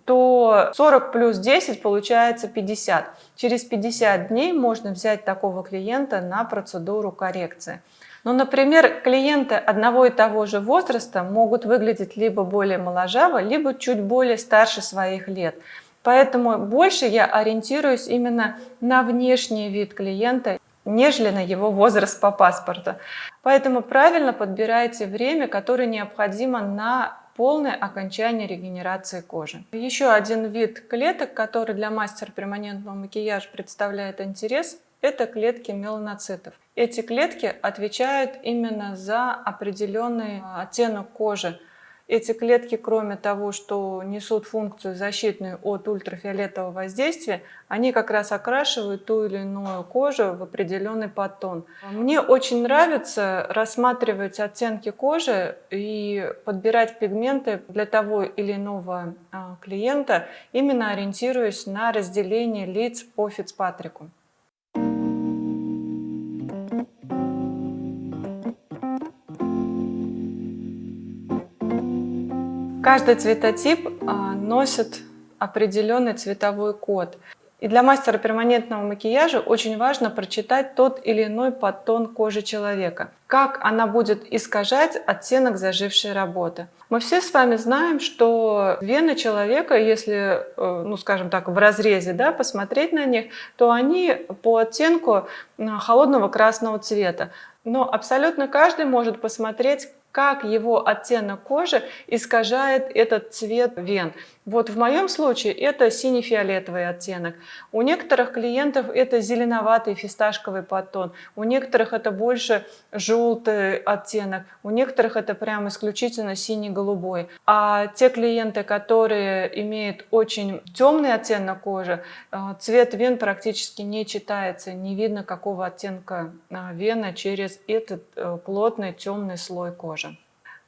то 40 плюс 10 получается 50. Через 50 дней можно взять такого клиента на процедуру коррекции. Но, например, клиенты одного и того же возраста могут выглядеть либо более моложаво, либо чуть более старше своих лет. Поэтому больше я ориентируюсь именно на внешний вид клиента, нежели на его возраст по паспорту. Поэтому правильно подбирайте время, которое необходимо на полное окончание регенерации кожи. Еще один вид клеток, который для мастера перманентного макияжа представляет интерес, это клетки меланоцитов. Эти клетки отвечают именно за определенный оттенок кожи. Эти клетки, кроме того, что несут функцию защитную от ультрафиолетового воздействия, они как раз окрашивают ту или иную кожу в определенный подтон. Мне очень нравится рассматривать оттенки кожи и подбирать пигменты для того или иного клиента, именно ориентируясь на разделение лиц по Фицпатрику. Каждый цветотип носит определенный цветовой код. И для мастера перманентного макияжа очень важно прочитать тот или иной подтон кожи человека, как она будет искажать оттенок зажившей работы. Мы все с вами знаем, что вены человека, если, скажем так, в разрезе, посмотреть на них, то они по оттенку холодного красного цвета. Но абсолютно каждый может посмотреть, как его оттенок кожи искажает этот цвет вен. Вот в моем случае это синий-фиолетовый оттенок. У некоторых клиентов это зеленоватый фисташковый подтон, у некоторых это больше желтый оттенок, у некоторых это прям исключительно синий-голубой. А те клиенты, которые имеют очень темный оттенок кожи, цвет вен практически не читается, не видно какого оттенка вены через этот плотный темный слой кожи.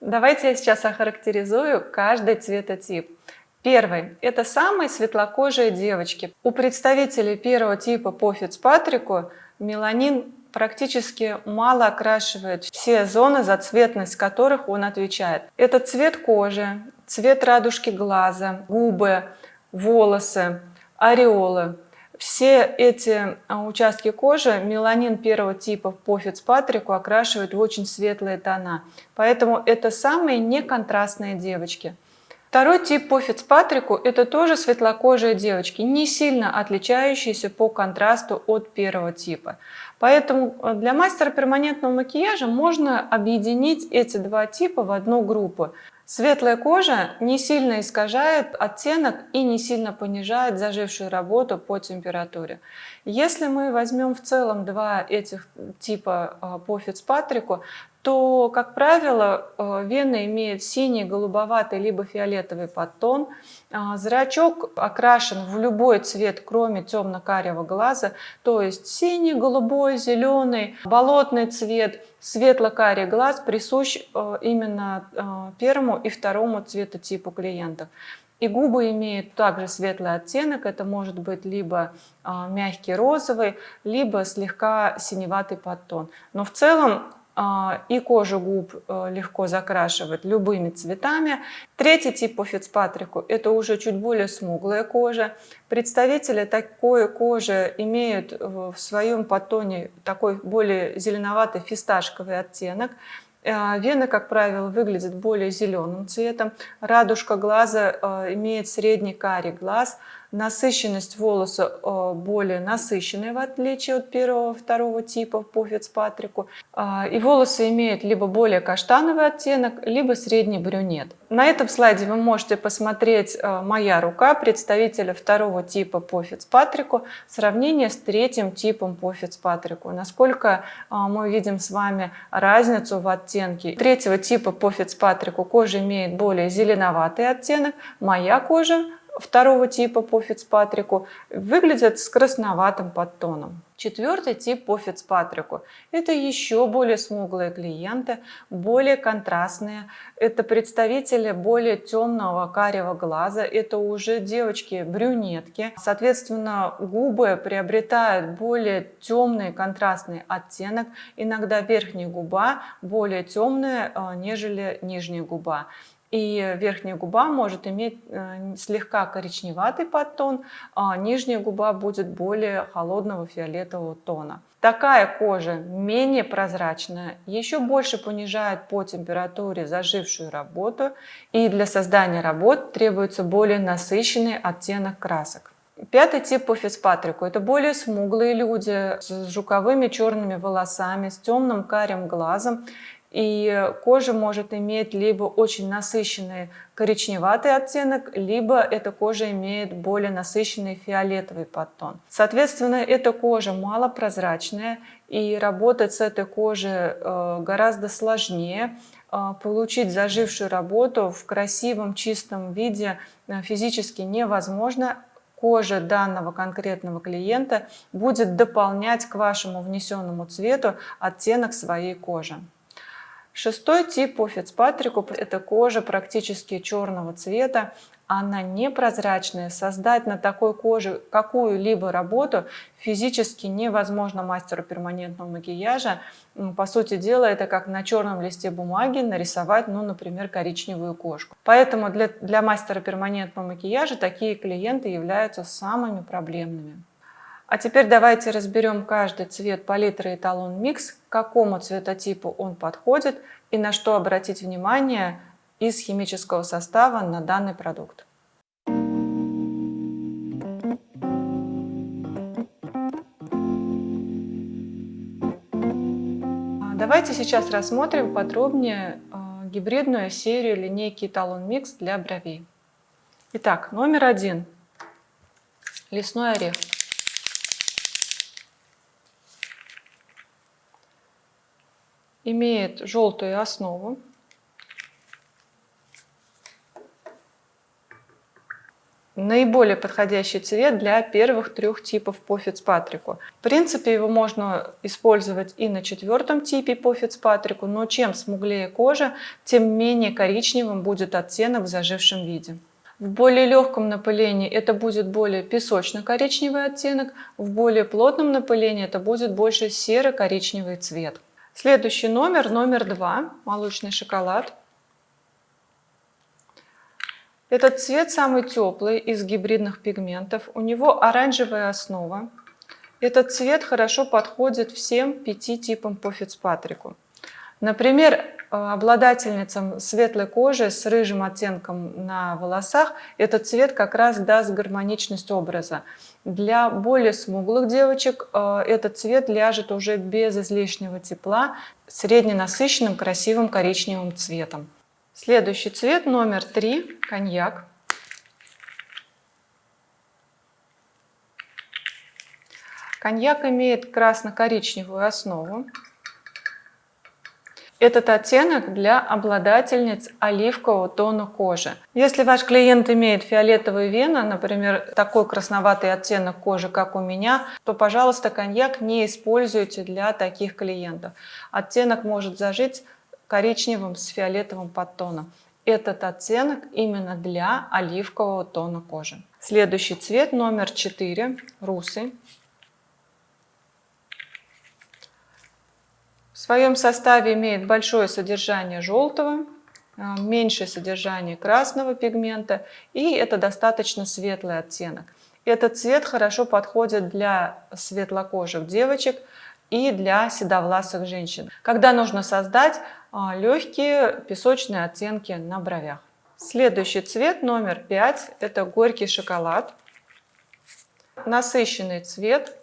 Давайте я сейчас охарактеризую каждый цветотип. Первый – это самые светлокожие девочки. У представителей первого типа по Фицпатрику меланин практически мало окрашивает все зоны, за цветность которых он отвечает. Это цвет кожи, цвет радужки глаза, губы, волосы, ореолы. Все эти участки кожи меланин первого типа по Фицпатрику окрашивает в очень светлые тона. Поэтому это самые неконтрастные девочки. Второй тип по Фицпатрику – это тоже светлокожие девочки, не сильно отличающиеся по контрасту от первого типа. Поэтому для мастера перманентного макияжа можно объединить эти два типа в одну группу. Светлая кожа не сильно искажает оттенок и не сильно понижает зажившую работу по температуре. Если мы возьмем в целом два этих типа по Фицпатрику, то, как правило, вены имеют синий, голубоватый либо фиолетовый подтон. Зрачок окрашен в любой цвет, кроме темно-карего глаза, то есть синий, голубой, зеленый, болотный цвет, светло-карий глаз присущ именно первому и второму цветотипу клиентов. И губы имеют также светлый оттенок, это может быть либо мягкий розовый, либо слегка синеватый подтон. Но в целом и кожу губ легко закрашивать любыми цветами. Третий тип по Фицпатрику – это уже чуть более смуглая кожа. Представители такой кожи имеют в своем подтоне такой более зеленоватый фисташковый оттенок. Вены, как правило, выглядят более зеленым цветом. Радужка глаза имеет средний карий глаз. Насыщенность волоса более насыщенная, в отличие от первого и второго типа по Фицпатрику. И волосы имеют либо более каштановый оттенок, либо средний брюнет. На этом слайде вы можете посмотреть моя рука представителя второго типа по Фицпатрику, сравнение с третьим типом по Фицпатрику. Насколько мы видим с вами разницу в оттенке. Третьего типа по Фицпатрику кожа имеет более зеленоватый оттенок, моя кожа второго типа по Фицпатрику выглядят с красноватым подтоном. Четвертый тип по Фицпатрику – это еще более смуглые клиенты, более контрастные. Это представители более темного карего глаза, это уже девочки-брюнетки. Соответственно, губы приобретают более темный контрастный оттенок. Иногда верхняя губа более темная, нежели нижняя губа. И верхняя губа может иметь слегка коричневатый подтон, а нижняя губа будет более холодного фиолетового тона. Такая кожа менее прозрачная, еще больше понижает по температуре зажившую работу, и для создания работ требуется более насыщенный оттенок красок. Пятый тип по Фицпатрику – это более смуглые люди с жуковыми черными волосами, с темным карим глазом. И кожа может иметь либо очень насыщенный коричневатый оттенок, либо эта кожа имеет более насыщенный фиолетовый подтон. Соответственно, эта кожа малопрозрачная, и работать с этой кожей гораздо сложнее. Получить зажившую работу в красивом чистом виде физически невозможно. Кожа данного конкретного клиента будет дополнять к вашему внесенному цвету оттенок своей кожи. Шестой тип по Фицпатрику – это кожа практически черного цвета. Она непрозрачная. Создать на такой коже какую-либо работу физически невозможно мастеру перманентного макияжа. По сути дела, это как на черном листе бумаги нарисовать, например, коричневую кошку. Поэтому для мастера перманентного макияжа такие клиенты являются самыми проблемными. А теперь давайте разберем каждый цвет палитры Эталон Микс, к какому цветотипу он подходит и на что обратить внимание из химического состава на данный продукт. Давайте сейчас рассмотрим подробнее гибридную серию линейки Эталон Микс для бровей. Итак, номер 1 – лесной орех. Имеет желтую основу. Наиболее подходящий цвет для первых 3 типов по Фицпатрику. В принципе, его можно использовать и на 4 типе по Фицпатрику, но чем смуглее кожа, тем менее коричневым будет оттенок в зажившем виде. В более легком напылении это будет более песочно-коричневый оттенок, в более плотном напылении это будет больше серо-коричневый цвет. Следующий номер 2, молочный шоколад. Этот цвет самый теплый из гибридных пигментов. У него оранжевая основа. Этот цвет хорошо подходит всем 5 типам по Фицпатрику. Например, обладательницам светлой кожи с рыжим оттенком на волосах этот цвет как раз даст гармоничность образа. Для более смуглых девочек этот цвет ляжет уже без излишнего тепла, средненасыщенным красивым коричневым цветом. Следующий цвет номер 3 – коньяк. Коньяк имеет красно-коричневую основу. Этот оттенок для обладательниц оливкового тона кожи. Если ваш клиент имеет фиолетовые вены, например, такой красноватый оттенок кожи, как у меня, то, пожалуйста, коньяк не используйте для таких клиентов. Оттенок может зажить коричневым с фиолетовым подтоном. Этот оттенок именно для оливкового тона кожи. Следующий цвет номер 4 – русый. В своем составе имеет большое содержание желтого, меньшее содержание красного пигмента, и это достаточно светлый оттенок. Этот цвет хорошо подходит для светлокожих девочек и для седовласых женщин, когда нужно создать легкие песочные оттенки на бровях. Следующий цвет номер 5 – это горький шоколад. Насыщенный цвет.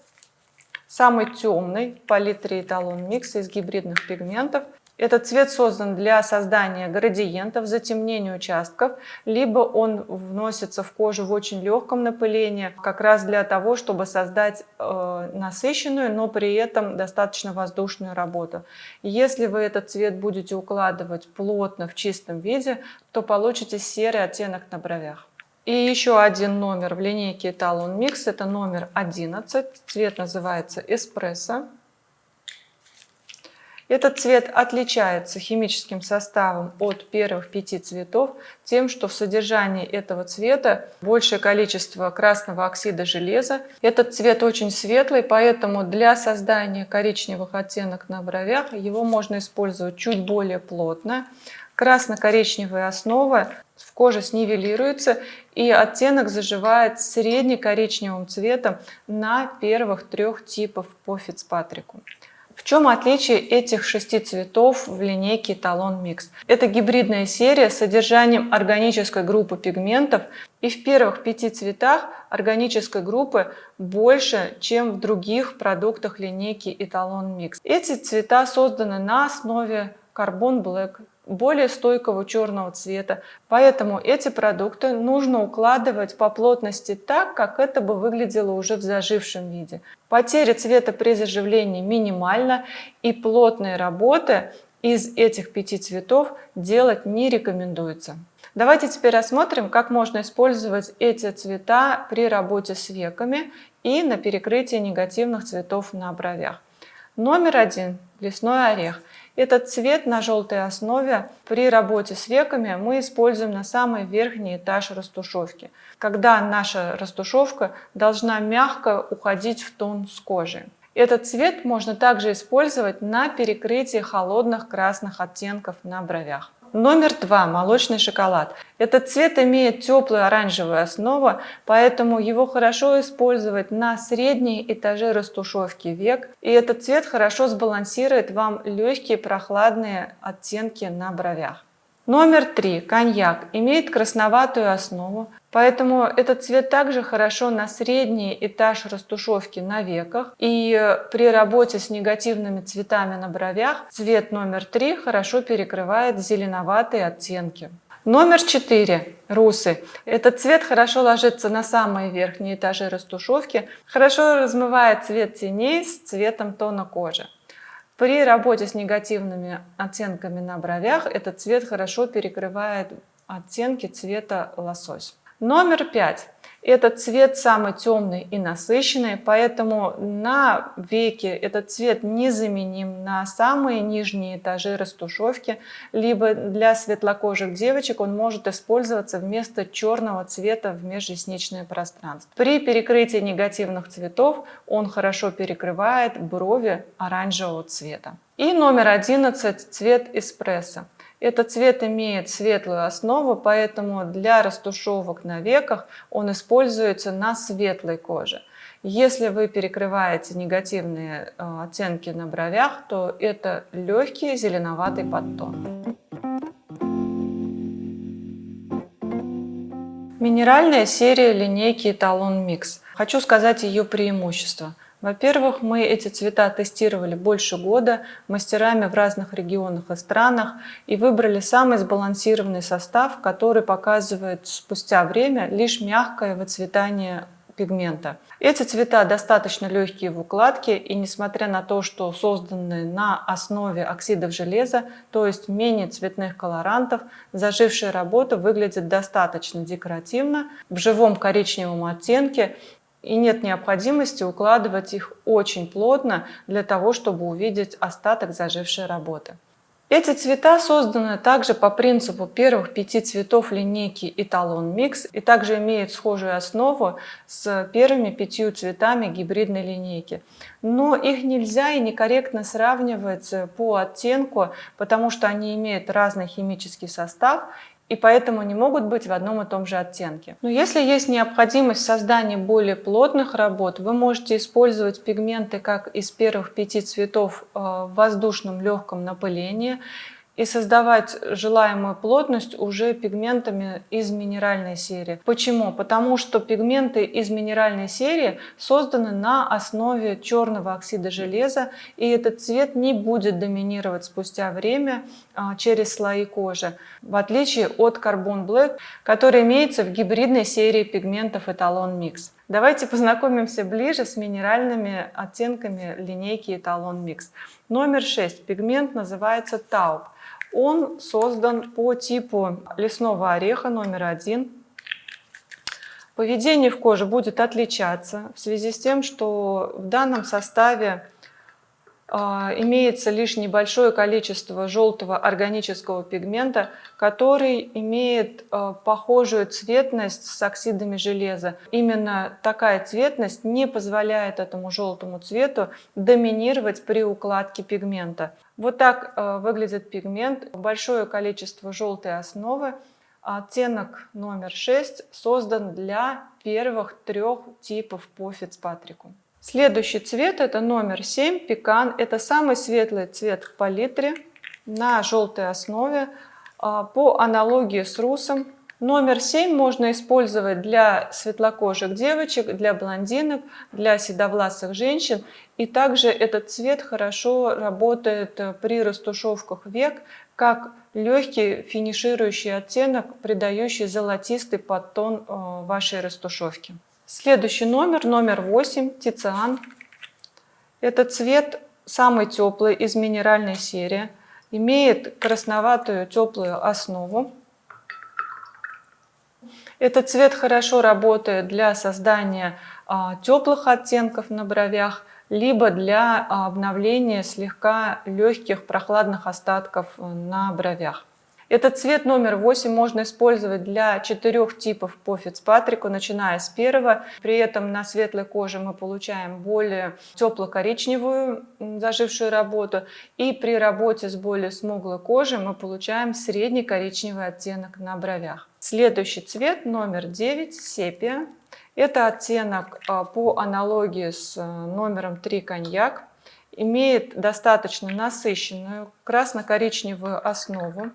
Самый темный в палитре Эталон Микс из гибридных пигментов. Этот цвет создан для создания градиентов, затемнения участков, либо он вносится в кожу в очень легком напылении, как раз для того, чтобы создать насыщенную, но при этом достаточно воздушную работу. Если вы этот цвет будете укладывать плотно в чистом виде, то получите серый оттенок на бровях. И еще один номер в линейке Эталон Микс, это номер 11, цвет называется Эспрессо. Этот цвет отличается химическим составом от первых 5 цветов тем, что в содержании этого цвета большее количество красного оксида железа. Этот цвет очень светлый, поэтому для создания коричневых оттенок на бровях его можно использовать чуть более плотно. Красно-коричневая основа в коже снивелируется, и оттенок заживает средне-коричневым цветом на первых 3 типах по Фицпатрику. В чем отличие этих 6 цветов в линейке Эталон Микс? Это гибридная серия с содержанием органической группы пигментов, и в первых 5 цветах органической группы больше, чем в других продуктах линейки Эталон Микс. Эти цвета созданы на основе Carbon Black, более стойкого черного цвета, поэтому эти продукты нужно укладывать по плотности так, как это бы выглядело уже в зажившем виде. Потеря цвета при заживлении минимальна, и плотные работы из этих 5 цветов делать не рекомендуется. Давайте теперь рассмотрим, как можно использовать эти цвета при работе с веками и на перекрытии негативных цветов на бровях. Номер 1 – лесной орех. Этот цвет на желтой основе при работе с веками мы используем на самый верхний этаж растушевки, когда наша растушевка должна мягко уходить в тон с кожей. Этот цвет можно также использовать на перекрытии холодных красных оттенков на бровях. Номер 2 – молочный шоколад. Этот цвет имеет теплую оранжевую основу, поэтому его хорошо использовать на средние этажи растушевки век. И этот цвет хорошо сбалансирует вам легкие прохладные оттенки на бровях. Номер 3 – коньяк. Имеет красноватую основу, поэтому этот цвет также хорошо на средний этаж растушевки на веках. И при работе с негативными цветами на бровях цвет номер 3 хорошо перекрывает зеленоватые оттенки. Номер 4 – русы. Этот цвет хорошо ложится на самые верхние этажи растушевки, хорошо размывает цвет теней с цветом тона кожи. При работе с негативными оттенками на бровях этот цвет хорошо перекрывает оттенки цвета лосось. Номер 5. Этот цвет самый темный и насыщенный, поэтому на веки этот цвет незаменим на самые нижние этажи растушевки, либо для светлокожих девочек он может использоваться вместо черного цвета в межресничное пространство. При перекрытии негативных цветов он хорошо перекрывает брови оранжевого цвета. И номер 11 – цвет эспрессо. Этот цвет имеет светлую основу, поэтому для растушевок на веках он используется на светлой коже. Если вы перекрываете негативные оттенки на бровях, то это легкий зеленоватый подтон. Минеральная серия линейки Эталон Микс. Хочу сказать ее преимущества. Во-первых, мы эти цвета тестировали больше года мастерами в разных регионах и странах и выбрали самый сбалансированный состав, который показывает спустя время лишь мягкое выцветание пигмента. Эти цвета достаточно легкие в укладке, и несмотря на то, что созданы на основе оксидов железа, то есть менее цветных колорантов, зажившая работа выглядит достаточно декоративно, в живом коричневом оттенке, и нет необходимости укладывать их очень плотно для того, чтобы увидеть остаток зажившей работы. Эти цвета созданы также по принципу первых 5 цветов линейки Эталон Микс и также имеют схожую основу с первыми 5 цветами гибридной линейки. Но их нельзя и некорректно сравнивать по оттенку, потому что они имеют разный химический состав и поэтому не могут быть в одном и том же оттенке. Но если есть необходимость в создании более плотных работ, вы можете использовать пигменты как из первых 5 цветов в воздушном легком напылении и создавать желаемую плотность уже пигментами из минеральной серии. Почему? Потому что пигменты из минеральной серии созданы на основе черного оксида железа, и этот цвет не будет доминировать спустя время через слои кожи, в отличие от Carbon Black, который имеется в гибридной серии пигментов Эталон Микс. Давайте познакомимся ближе с минеральными оттенками линейки Эталон Микс. Номер 6. Пигмент называется Taupe. Он создан по типу лесного ореха номер 1. Поведение в коже будет отличаться в связи с тем, что в данном составе имеется лишь небольшое количество желтого органического пигмента, который имеет похожую цветность с оксидами железа. Именно такая цветность не позволяет этому желтому цвету доминировать при укладке пигмента. Вот так выглядит пигмент. Большое количество желтой основы. Оттенок номер 6 создан для первых 3 типов по Фицпатрику. Следующий цвет это номер 7, пекан. Это самый светлый цвет в палитре на желтой основе по аналогии с русом. Номер 7 можно использовать для светлокожих девочек, для блондинок, для седовласых женщин. И также этот цвет хорошо работает при растушевках век, как легкий финиширующий оттенок, придающий золотистый подтон вашей растушевки. Следующий номер, номер 8, тициан. Этот цвет самый теплый из минеральной серии. Имеет красноватую теплую основу. Этот цвет хорошо работает для создания теплых оттенков на бровях, либо для обновления слегка легких прохладных остатков на бровях. Этот цвет номер 8 можно использовать для 4 типов по Фицпатрику, начиная с первого. При этом на светлой коже мы получаем более тепло-коричневую зажившую работу. И при работе с более смуглой кожей мы получаем средний коричневый оттенок на бровях. Следующий цвет номер 9, сепия. Это оттенок по аналогии с номером 3, коньяк. Имеет достаточно насыщенную красно-коричневую основу.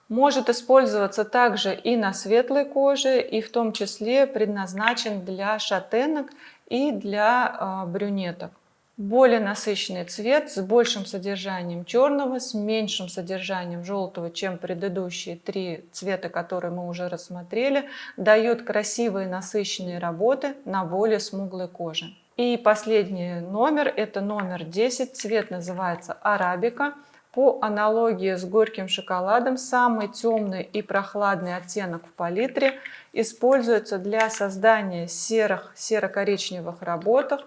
Может использоваться также и на светлой коже, и в том числе предназначен для шатенок и для брюнеток. Более насыщенный цвет с большим содержанием черного, с меньшим содержанием желтого, чем предыдущие 3 цвета, которые мы уже рассмотрели, дает красивые насыщенные работы на более смуглой коже. И последний номер, это номер 10, цвет называется арабика. По аналогии с горьким шоколадом, самый темный и прохладный оттенок в палитре используется для создания серо-коричневых работок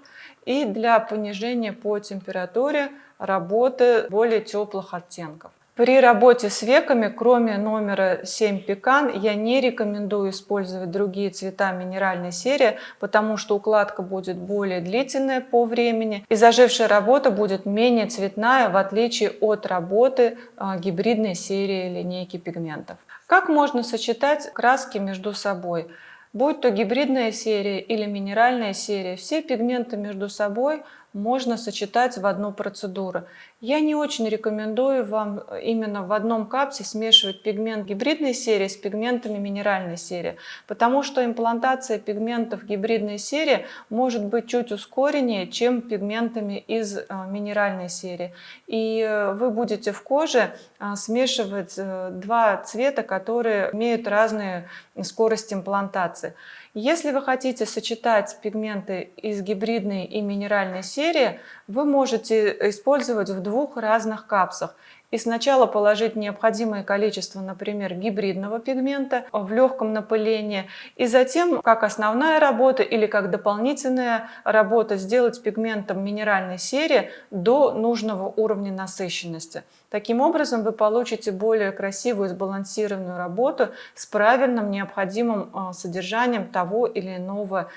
и для понижения по температуре работы более теплых оттенков. При работе с веками, кроме номера 7 пекан, я не рекомендую использовать другие цвета минеральной серии, потому что укладка будет более длительная по времени и зажившая работа будет менее цветная, в отличие от работы гибридной серии линейки пигментов. Как можно сочетать краски между собой? Будь то гибридная серия или минеральная серия, все пигменты между собой можно сочетать в одну процедуру. Я не очень рекомендую вам именно в одном капсе смешивать пигмент гибридной серии с пигментами минеральной серии, потому что имплантация пигментов гибридной серии может быть чуть ускореннее, чем пигментами из минеральной серии. И вы будете в коже смешивать 2 цвета, которые имеют разные скорости имплантации. Если вы хотите сочетать пигменты из гибридной и минеральной серии, вы можете использовать в 2 разных капсах. И сначала положить необходимое количество, например, гибридного пигмента в легком напылении, и затем, как основная работа или как дополнительная работа, сделать пигментом минеральной серии до нужного уровня насыщенности. Таким образом, вы получите более красивую и сбалансированную работу с правильным необходимым содержанием того или иного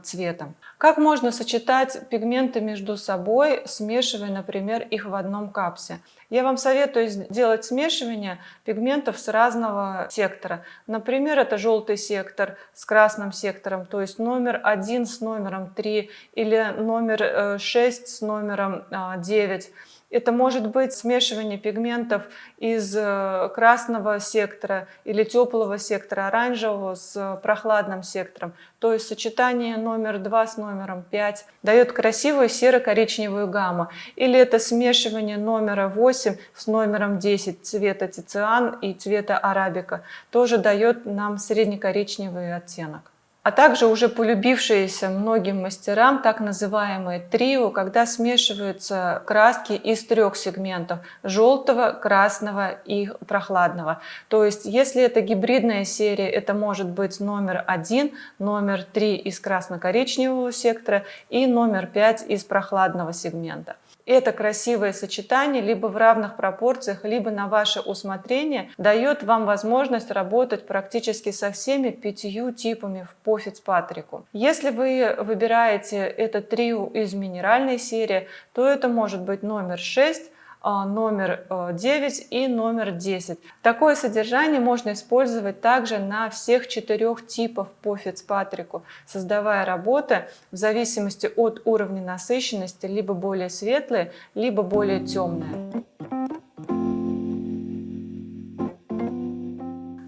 цвета. Как можно сочетать пигменты между собой, смешивая, например, их в одном капсе? Я вам советую сделать смешивание пигментов с разного сектора. Например, это желтый сектор с красным сектором, то есть номер 1 с номером 3 или номер 6 с номером 9. Это может быть смешивание пигментов из красного сектора или теплого сектора, оранжевого с прохладным сектором. То есть сочетание номер 2 с номером 5 дает красивую серо-коричневую гамму. Или это смешивание номера 8 с номером 10 цвета тициан и цвета арабика. Тоже дает нам средне-коричневый оттенок. а также уже полюбившиеся многим мастерам так называемые трио, когда смешиваются краски из 3 сегментов: желтого, красного и прохладного. То есть, если это гибридная серия, это может быть номер 1, номер 3 из красно-коричневого сектора и номер 5 из прохладного сегмента. Это красивое сочетание либо в равных пропорциях, либо на ваше усмотрение дает вам возможность работать практически со всеми 5 типами по Фицпатрику. Если вы выбираете это трио из минеральной серии, то это может быть номер 6, номер 9 и номер 10. Такое содержание можно использовать также на всех 4 типах по Фицпатрику, создавая работы в зависимости от уровня насыщенности, либо более светлые, либо более темные.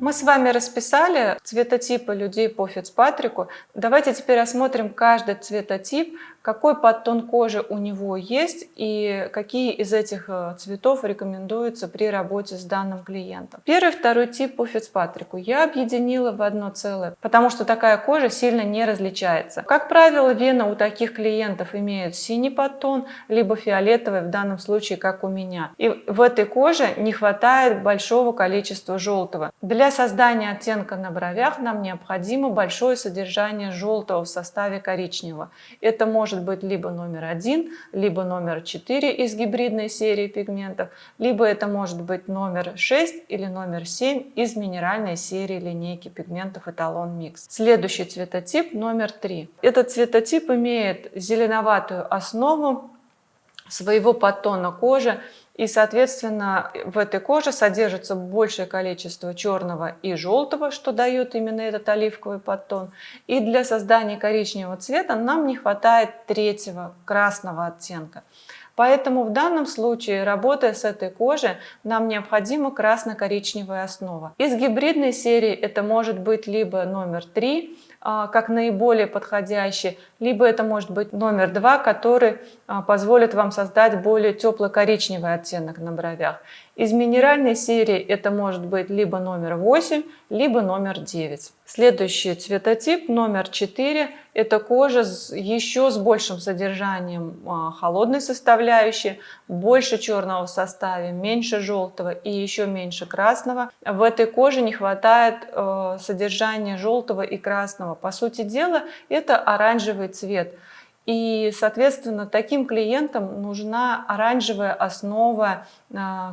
Мы с вами расписали цветотипы людей по Фицпатрику. Давайте теперь рассмотрим каждый цветотип, какой подтон кожи у него есть и какие из этих цветов рекомендуются при работе с данным клиентом. Первый, второй тип по Фицпатрику я объединила в одно целое, потому что такая кожа сильно не различается. Как правило, вены у таких клиентов имеют синий подтон, либо фиолетовый, в данном случае, как у меня. И в этой коже не хватает большого количества желтого. Для создания оттенка на бровях нам необходимо большое содержание желтого в составе коричневого. Это может быть либо номер 1, либо номер 4 из гибридной серии пигментов, либо это может быть номер 6 или номер 7 из минеральной серии линейки пигментов Эталон Микс. Следующий цветотип номер 3. Этот цветотип имеет зеленоватую основу своего подтона кожи, и, соответственно, в этой коже содержится большее количество черного и желтого, что дает именно этот оливковый подтон. И для создания коричневого цвета нам не хватает третьего, красного оттенка. Поэтому в данном случае, работая с этой кожей, нам необходима красно-коричневая основа. Из гибридной серии это может быть либо номер 3, как наиболее подходящий, либо это может быть номер 2, который позволит вам создать более теплый коричневый оттенок на бровях. Из минеральной серии это может быть либо номер 8, либо номер 9. Следующий цветотип номер 4 – это кожа еще с большим содержанием холодной составляющей, больше черного в составе, меньше желтого и еще меньше красного. В этой коже не хватает содержания желтого и красного. По сути дела, это оранжевый цвет. И, соответственно, таким клиентам нужна оранжевая основа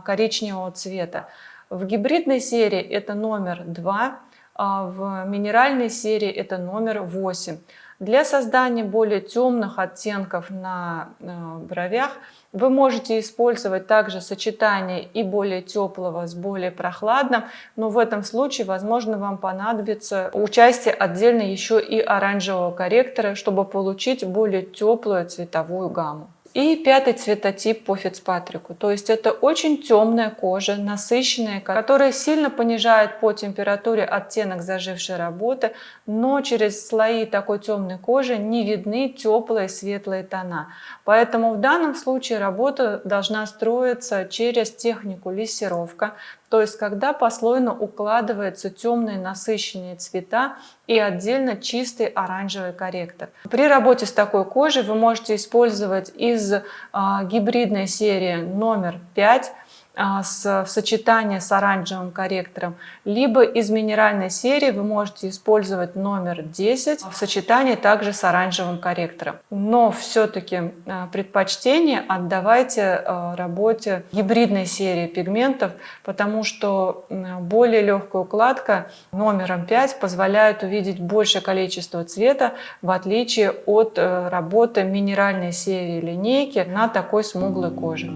коричневого цвета. В гибридной серии это номер 2, а в минеральной серии это номер 8. Для создания более темных оттенков на бровях вы можете использовать также сочетание и более теплого с более прохладным, но в этом случае, возможно, вам понадобится участие отдельно еще и оранжевого корректора, чтобы получить более теплую цветовую гамму. И пятый цветотип по Фицпатрику, то есть это очень темная кожа, насыщенная, которая сильно понижает по температуре оттенок зажившей работы, но через слои такой темной кожи не видны теплые светлые тона. Поэтому в данном случае работа должна строиться через технику лессировка, то есть когда послойно укладываются темные насыщенные цвета и отдельно чистый оранжевый корректор. При работе с такой кожей вы можете использовать из гибридной серии номер 5 в сочетании с оранжевым корректором, либо из минеральной серии вы можете использовать номер 10 в сочетании также с оранжевым корректором. Но все-таки предпочтение отдавайте работе гибридной серии пигментов, потому что более легкая укладка номером 5 позволяет увидеть большее количество цвета, в отличие от работы минеральной серии линейки на такой смуглой коже.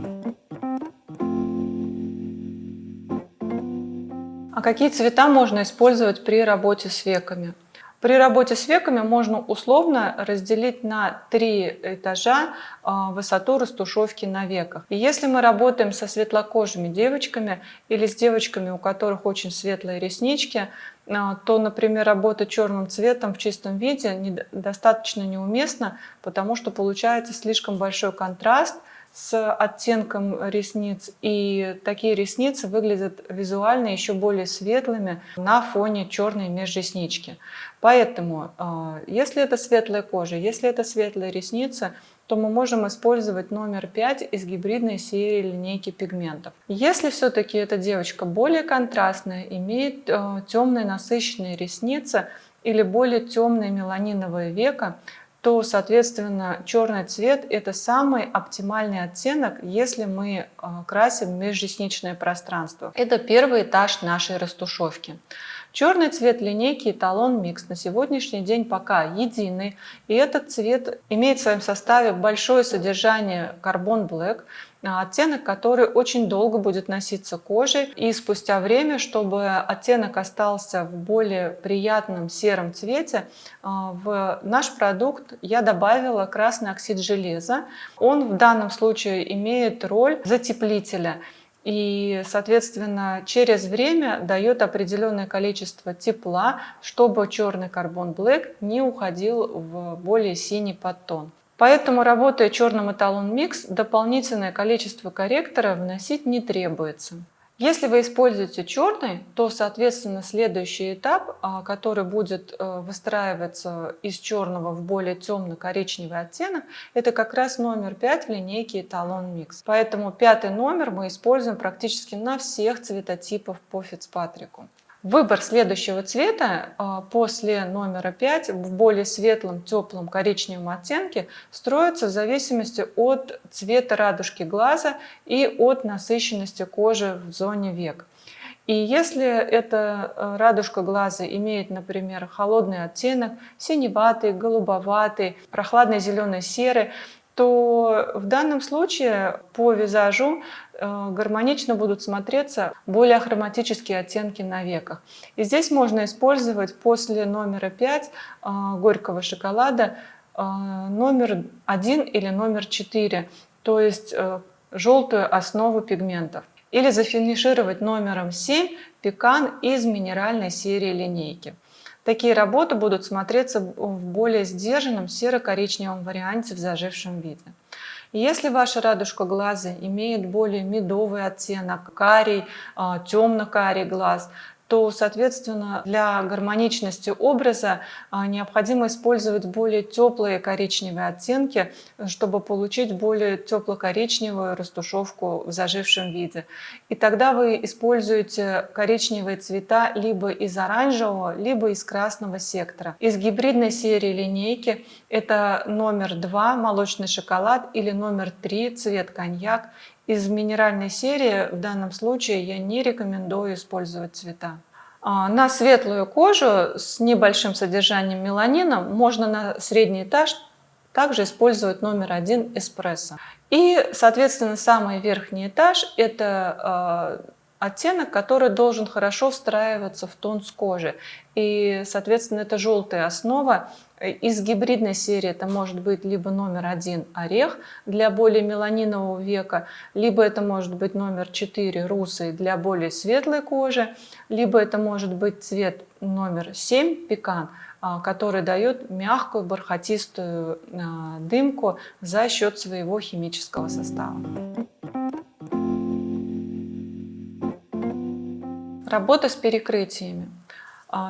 А какие цвета можно использовать при работе с веками? При работе с веками можно условно разделить на 3 этажа высоту растушевки на веках. И если мы работаем со светлокожими девочками или с девочками, у которых очень светлые реснички, то, например, работать черным цветом в чистом виде достаточно неуместно, потому что получается слишком большой контраст с оттенком ресниц, и такие ресницы выглядят визуально еще более светлыми на фоне черной межреснички. Поэтому, если это светлая кожа, если это светлые ресницы, то мы можем использовать номер 5 из гибридной серии линейки пигментов. Если все-таки эта девочка более контрастная, имеет темные насыщенные ресницы или более темные меланиновые века, то, соответственно, черный цвет – это самый оптимальный оттенок, если мы красим межресничное пространство. Это первый этаж нашей растушевки. Черный цвет линейки Эталон Микс на сегодняшний день пока единый, и этот цвет имеет в своем составе большое содержание Carbon Black, оттенок, который очень долго будет носиться кожей, и спустя время, чтобы оттенок остался в более приятном сером цвете, в наш продукт я добавила красный оксид железа. Он в данном случае имеет роль затеплителя. И, соответственно, через время дает определенное количество тепла, чтобы черный Carbon Black не уходил в более синий подтон. Поэтому, работая черным Эталон Микс, дополнительное количество корректора вносить не требуется. Если вы используете черный, то, соответственно, следующий этап, который будет выстраиваться из черного в более темно-коричневый оттенок, это как раз номер 5 в линейке Эталон Микс. Поэтому пятый номер мы используем практически на всех цветотипах по Фицпатрику. Выбор следующего цвета после номера 5 в более светлом, теплом коричневом оттенке строится в зависимости от цвета радужки глаза и от насыщенности кожи в зоне век. И если эта радужка глаза имеет, например, холодный оттенок, синеватый, голубоватый, прохладный зеленый серый, то в данном случае по визажу гармонично будут смотреться более ахроматические оттенки на веках. И здесь можно использовать после номера 5 горького шоколада номер 1 или номер 4, то есть желтую основу пигментов. Или зафинишировать номером 7 пекан из минеральной серии линейки. Такие работы будут смотреться в более сдержанном серо-коричневом варианте в зажившем виде. Если ваша радужка глаза имеет более медовый оттенок, карий, темно-карий глаз, то, соответственно, для гармоничности образа необходимо использовать более теплые коричневые оттенки, чтобы получить более тепло-коричневую растушевку в зажившем виде. И тогда вы используете коричневые цвета либо из оранжевого, либо из красного сектора. Из гибридной серии линейки это номер 2 молочный шоколад или номер 3 цвет коньяк. Из минеральной серии в данном случае я не рекомендую использовать цвета. На светлую кожу с небольшим содержанием меланина можно на средний этаж также использовать номер 1 эспрессо. И, соответственно, самый верхний этаж – это оттенок, который должен хорошо встраиваться в тон с кожи. И, соответственно, это желтая основа. Из гибридной серии это может быть либо номер 1 орех для более меланинового века, либо это может быть номер 4 русый для более светлой кожи, либо это может быть цвет номер 7 пекан, который дает мягкую бархатистую дымку за счет своего химического состава. Работа с перекрытиями.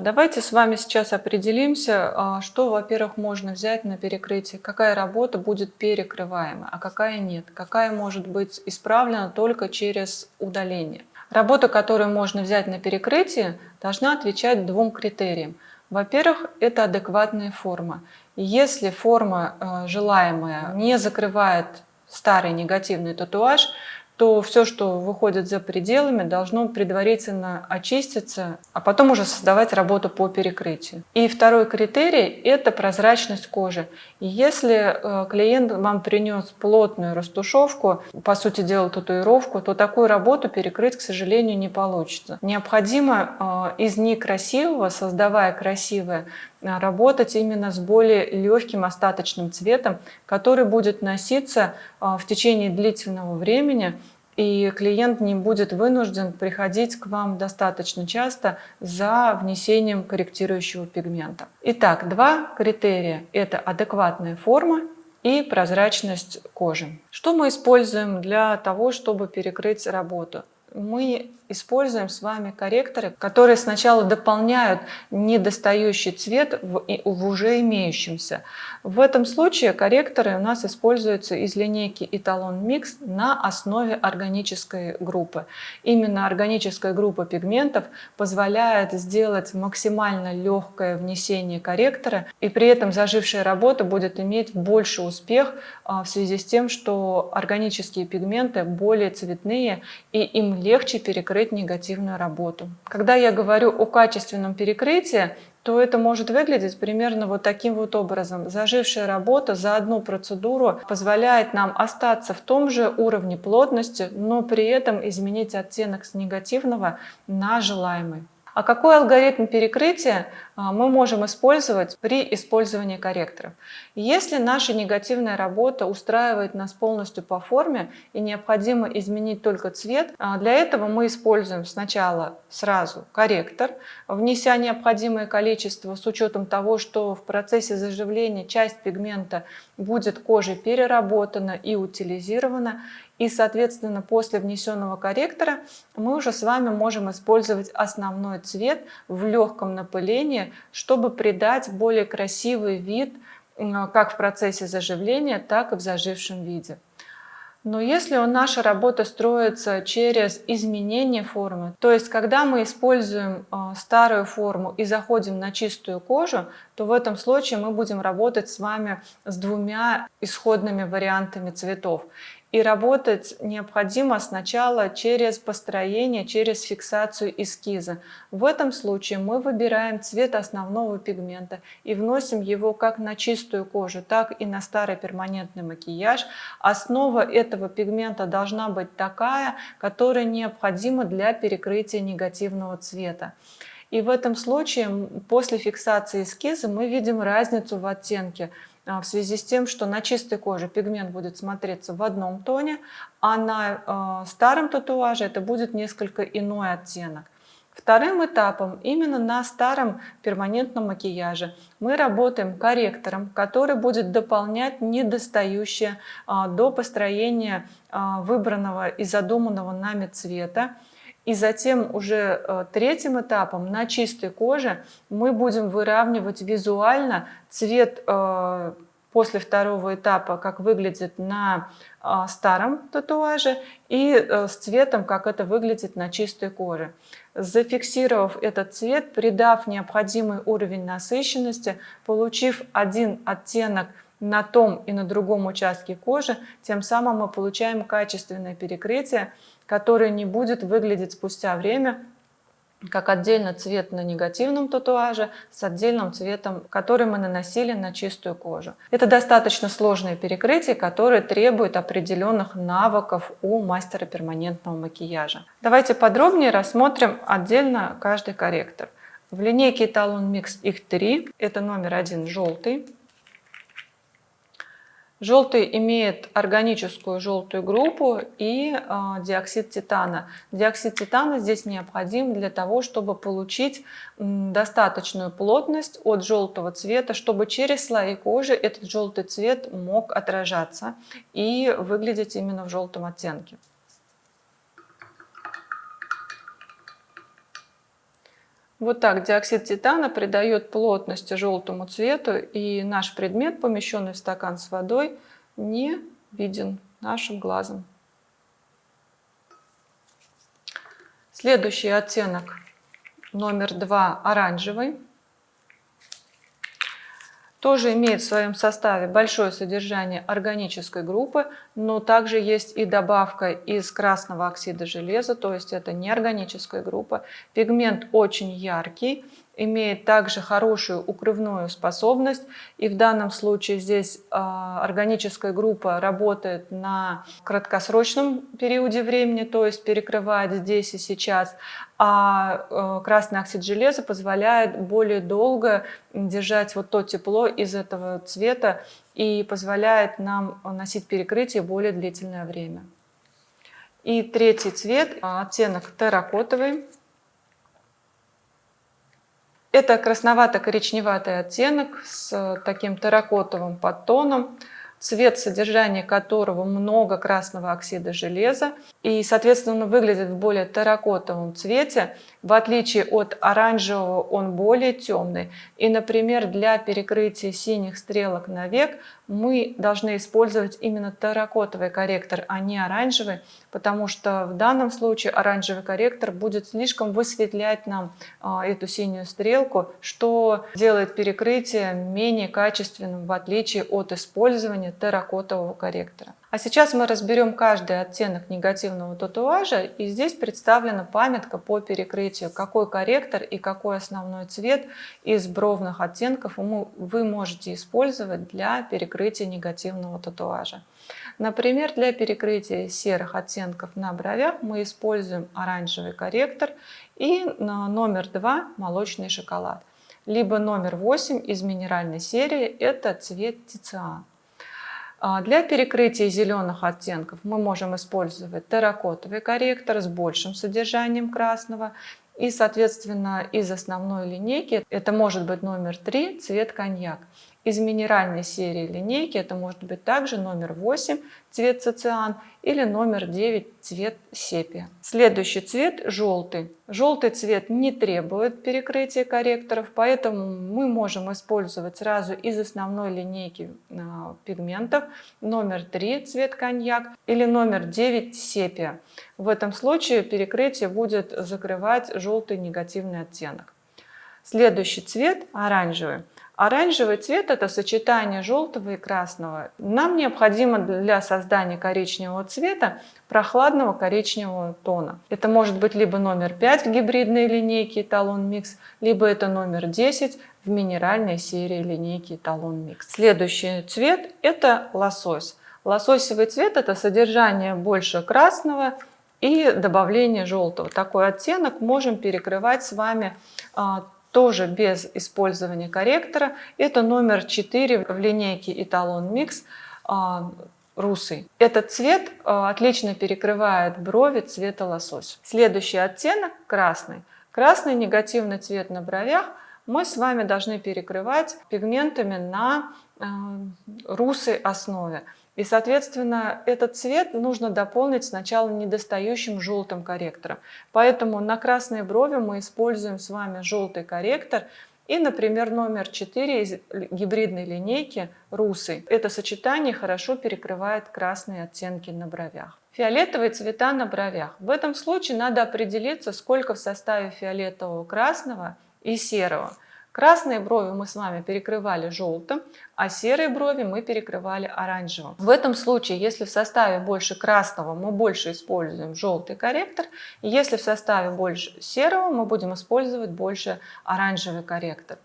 Давайте с вами сейчас определимся, что, во-первых, можно взять на перекрытие, какая работа будет перекрываема, а какая нет, какая может быть исправлена только через удаление. Работа, которую можно взять на перекрытие, должна отвечать двум критериям. Во-первых, это адекватная форма. Если форма желаемая не закрывает старый негативный татуаж, то все, что выходит за пределами, должно предварительно очиститься, а потом уже создавать работу по перекрытию. И второй критерий – это прозрачность кожи. И если клиент вам принес плотную растушевку, по сути дела татуировку, то такую работу перекрыть, к сожалению, не получится. Необходимо из некрасивого, создавая красивое, работать именно с более легким остаточным цветом, который будет носиться в течение длительного времени, и клиент не будет вынужден приходить к вам достаточно часто за внесением корректирующего пигмента. Итак, два критерия – это адекватная форма и прозрачность кожи. Что мы используем для того, чтобы перекрыть работу? Мы используем с вами корректоры, которые сначала дополняют недостающий цвет в уже имеющемся. В этом случае корректоры у нас используются из линейки Etalon Mix на основе органической группы. Именно органическая группа пигментов позволяет сделать максимально легкое внесение корректора, и при этом зажившая работа будет иметь больший успех в связи с тем, что органические пигменты более цветные и им легче перекрыть негативную работу. Когда я говорю о качественном перекрытии, то это может выглядеть примерно вот таким вот образом. Зажившая работа за одну процедуру позволяет нам остаться в том же уровне плотности, но при этом изменить оттенок с негативного на желаемый. А какой алгоритм перекрытия мы можем использовать при использовании корректоров? Если наша негативная работа устраивает нас полностью по форме и необходимо изменить только цвет, для этого мы используем сначала сразу корректор, внеся необходимое количество с учетом того, что в процессе заживления часть пигмента будет кожей переработана и утилизирована. И, соответственно, после внесенного корректора мы уже с вами можем использовать основной цвет в легком напылении, чтобы придать более красивый вид как в процессе заживления, так и в зажившем виде. Но если наша работа строится через изменение формы, то есть когда мы используем старую форму и заходим на чистую кожу, то в этом случае мы будем работать с вами с двумя исходными вариантами цветов. И работать необходимо сначала через построение, через фиксацию эскиза. В этом случае мы выбираем цвет основного пигмента и вносим его как на чистую кожу, так и на старый перманентный макияж. Основа этого пигмента должна быть такая, которая необходима для перекрытия негативного цвета. И в этом случае после фиксации эскиза мы видим разницу в оттенке, в связи с тем, что на чистой коже пигмент будет смотреться в одном тоне, а на старом татуаже это будет несколько иной оттенок. Вторым этапом, именно на старом перманентном макияже, мы работаем корректором, который будет дополнять недостающее до построения выбранного и задуманного нами цвета. И затем уже третьим этапом на чистой коже мы будем выравнивать визуально цвет после второго этапа, как выглядит на старом татуаже, и с цветом, как это выглядит на чистой коже. Зафиксировав этот цвет, придав необходимый уровень насыщенности, получив один оттенок на том и на другом участке кожи, тем самым мы получаем качественное перекрытие, которое не будет выглядеть спустя время как отдельно цвет на негативном татуаже с отдельным цветом, который мы наносили на чистую кожу. Это достаточно сложное перекрытие, которое требует определенных навыков у мастера перманентного макияжа. Давайте подробнее рассмотрим отдельно каждый корректор. В линейке Etalon Mix их 3. Это номер 1 желтый. Желтый имеет органическую желтую группу и диоксид титана. Диоксид титана здесь необходим для того, чтобы получить достаточную плотность от желтого цвета, чтобы через слои кожи этот желтый цвет мог отражаться и выглядеть именно в желтом оттенке. Вот так диоксид титана придает плотности желтому цвету, и наш предмет, помещенный в стакан с водой, не виден нашим глазом. Следующий оттенок номер 2 оранжевый. Тоже имеет в своем составе большое содержание органической группы, но также есть и добавка из красного оксида железа, то есть это неорганическая группа. Пигмент очень яркий, имеет также хорошую укрывную способность, и в данном случае здесь органическая группа работает на краткосрочном периоде времени, то есть перекрывает здесь и сейчас, а красный оксид железа позволяет более долго держать вот то тепло из этого цвета и позволяет нам носить перекрытие более длительное время. И третий цвет, оттенок терракотовый. Это красновато-коричневатый оттенок с таким терракотовым подтоном. цвет, содержания которого много красного оксида железа и, соответственно, выглядит в более терракотовом цвете. В отличие от оранжевого, он более темный. И, например, для перекрытия синих стрелок на век мы должны использовать именно терракотовый корректор, а не оранжевый, потому что в данном случае оранжевый корректор будет слишком высветлять нам эту синюю стрелку, что делает перекрытие менее качественным, в отличие от использования терракотового корректора. А сейчас мы разберем каждый оттенок негативного татуажа, и здесь представлена памятка по перекрытию, какой корректор и какой основной цвет из бровных оттенков вы можете использовать для перекрытия негативного татуажа. Например, для перекрытия серых оттенков на бровях мы используем оранжевый корректор и номер 2 молочный шоколад, либо номер 8 из минеральной серии, это цвет тициан. Для перекрытия зеленых оттенков мы можем использовать терракотовый корректор с большим содержанием красного. И, соответственно, из основной линейки это может быть номер 3, цвет коньяк. Из минеральной серии линейки это может быть также номер 8, цвет цициан, или номер 9, цвет сепия. Следующий цвет желтый. Желтый цвет не требует перекрытия корректоров, поэтому мы можем использовать сразу из основной линейки пигментов номер 3, цвет коньяк, или номер 9, сепия. В этом случае перекрытие будет закрывать желтый негативный оттенок. Следующий цвет оранжевый. Оранжевый цвет – это сочетание желтого и красного. Нам необходимо для создания коричневого цвета прохладного коричневого тона. Это может быть либо номер 5 в гибридной линейке Эталон Микс, либо это номер 10 в минеральной серии линейки Эталон Микс. Следующий цвет – это лосось. Лососевый цвет – это содержание больше красного и добавление желтого. Такой оттенок можем перекрывать с вами тоже без использования корректора. Это номер 4 в линейке Эталон Микс русый. Этот цвет отлично перекрывает брови цвета лосось. Следующий оттенок красный. Красный негативный цвет на бровях мы с вами должны перекрывать пигментами на русой основе. И, соответственно, этот цвет нужно дополнить сначала недостающим желтым корректором. Поэтому на красные брови мы используем с вами желтый корректор и, например, номер 4 из гибридной линейки русый. Это сочетание хорошо перекрывает красные оттенки на бровях. Фиолетовые цвета на бровях. В этом случае надо определиться, сколько в составе фиолетового, красного и серого. Красные брови мы с вами перекрывали желтым, а серые брови мы перекрывали оранжевым. В этом случае, если в составе больше красного, мы больше используем желтый корректор. И если в составе больше серого, мы будем использовать больше оранжевый корректор.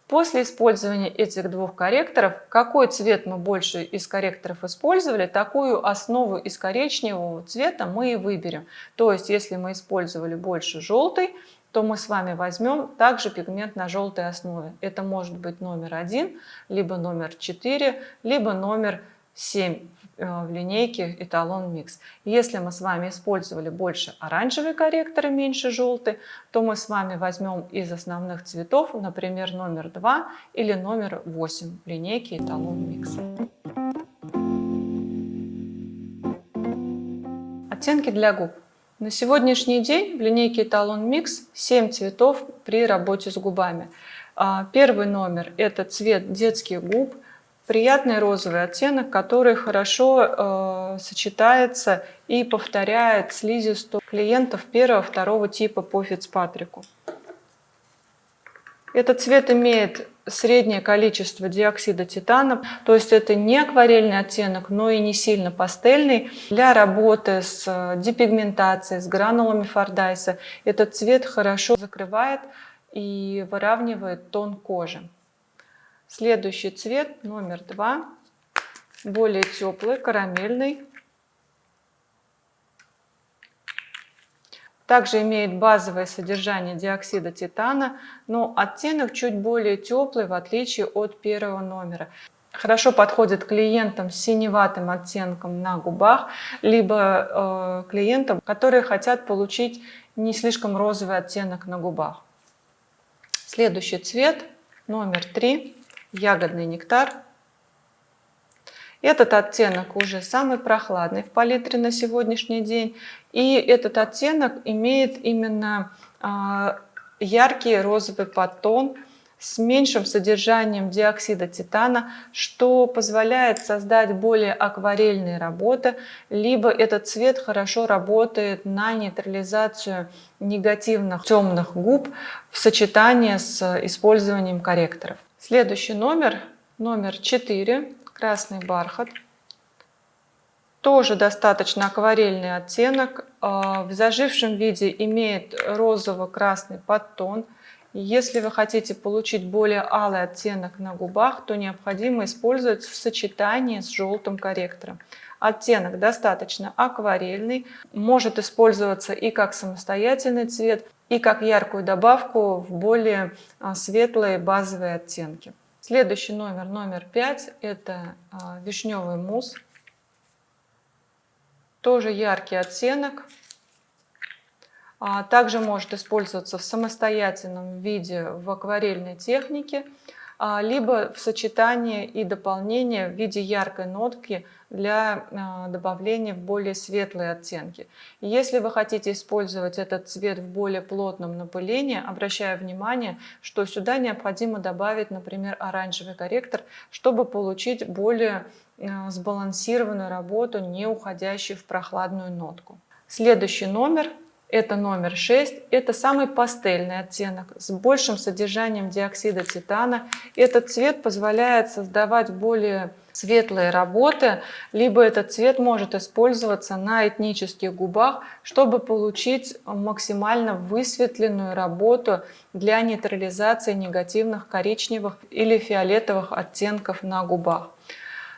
После использования этих двух корректоров, какой цвет мы больше из корректоров использовали, такую основу из коричневого цвета мы и выберем. То есть, если мы использовали больше желтый, то мы с вами возьмем также пигмент на желтой основе. Это может быть номер 1, либо номер 4, либо номер 7 в линейке Эталон Микс. Если мы с вами использовали больше оранжевый корректор и меньше желтый, то мы с вами возьмем из основных цветов, например, номер 2 или номер 8 в линейке Эталон Микс. Оттенки для губ. На сегодняшний день в линейке Эталон Микс 7 цветов при работе с губами. Первый номер – это цвет детских губ, приятный розовый оттенок, который хорошо сочетается и повторяет слизистую клиентов первого-второго типа по Фицпатрику. Этот цвет имеет среднее количество диоксида титана, то есть это не акварельный оттенок, но и не сильно пастельный. Для работы с депигментацией, с гранулами Фордайса этот цвет хорошо закрывает и выравнивает тон кожи. Следующий цвет, номер 2, более теплый, карамельный. Также имеет базовое содержание диоксида титана, но оттенок чуть более теплый, в отличие от первого номера. Хорошо подходит клиентам с синеватым оттенком на губах, либо клиентам, которые хотят получить не слишком розовый оттенок на губах. Следующий цвет, номер 3, ягодный нектар. Этот оттенок уже самый прохладный в палитре на сегодняшний день. И этот оттенок имеет именно яркий розовый подтон с меньшим содержанием диоксида титана, что позволяет создать более акварельные работы, либо этот цвет хорошо работает на нейтрализацию негативных темных губ в сочетании с использованием корректоров. Следующий номер, номер 4, красный бархат. Тоже достаточно акварельный оттенок. В зажившем виде имеет розово-красный подтон. Если вы хотите получить более алый оттенок на губах, то необходимо использовать в сочетании с желтым корректором. Оттенок достаточно акварельный, может использоваться и как самостоятельный цвет, и как яркую добавку в более светлые базовые оттенки. Следующий номер, номер 5, это вишневый мусс. Тоже яркий оттенок. Также может использоваться в самостоятельном виде в акварельной технике, либо в сочетании и дополнении в виде яркой нотки для добавления в более светлые оттенки. Если вы хотите использовать этот цвет в более плотном напылении, обращаю внимание, что сюда необходимо добавить, например, оранжевый корректор, чтобы получить более сбалансированную работу, не уходящую в прохладную нотку. Следующий номер. Это номер 6. Это самый пастельный оттенок с большим содержанием диоксида титана. Этот цвет позволяет создавать более светлые работы, либо этот цвет может использоваться на этнических губах, чтобы получить максимально высветленную работу для нейтрализации негативных коричневых или фиолетовых оттенков на губах.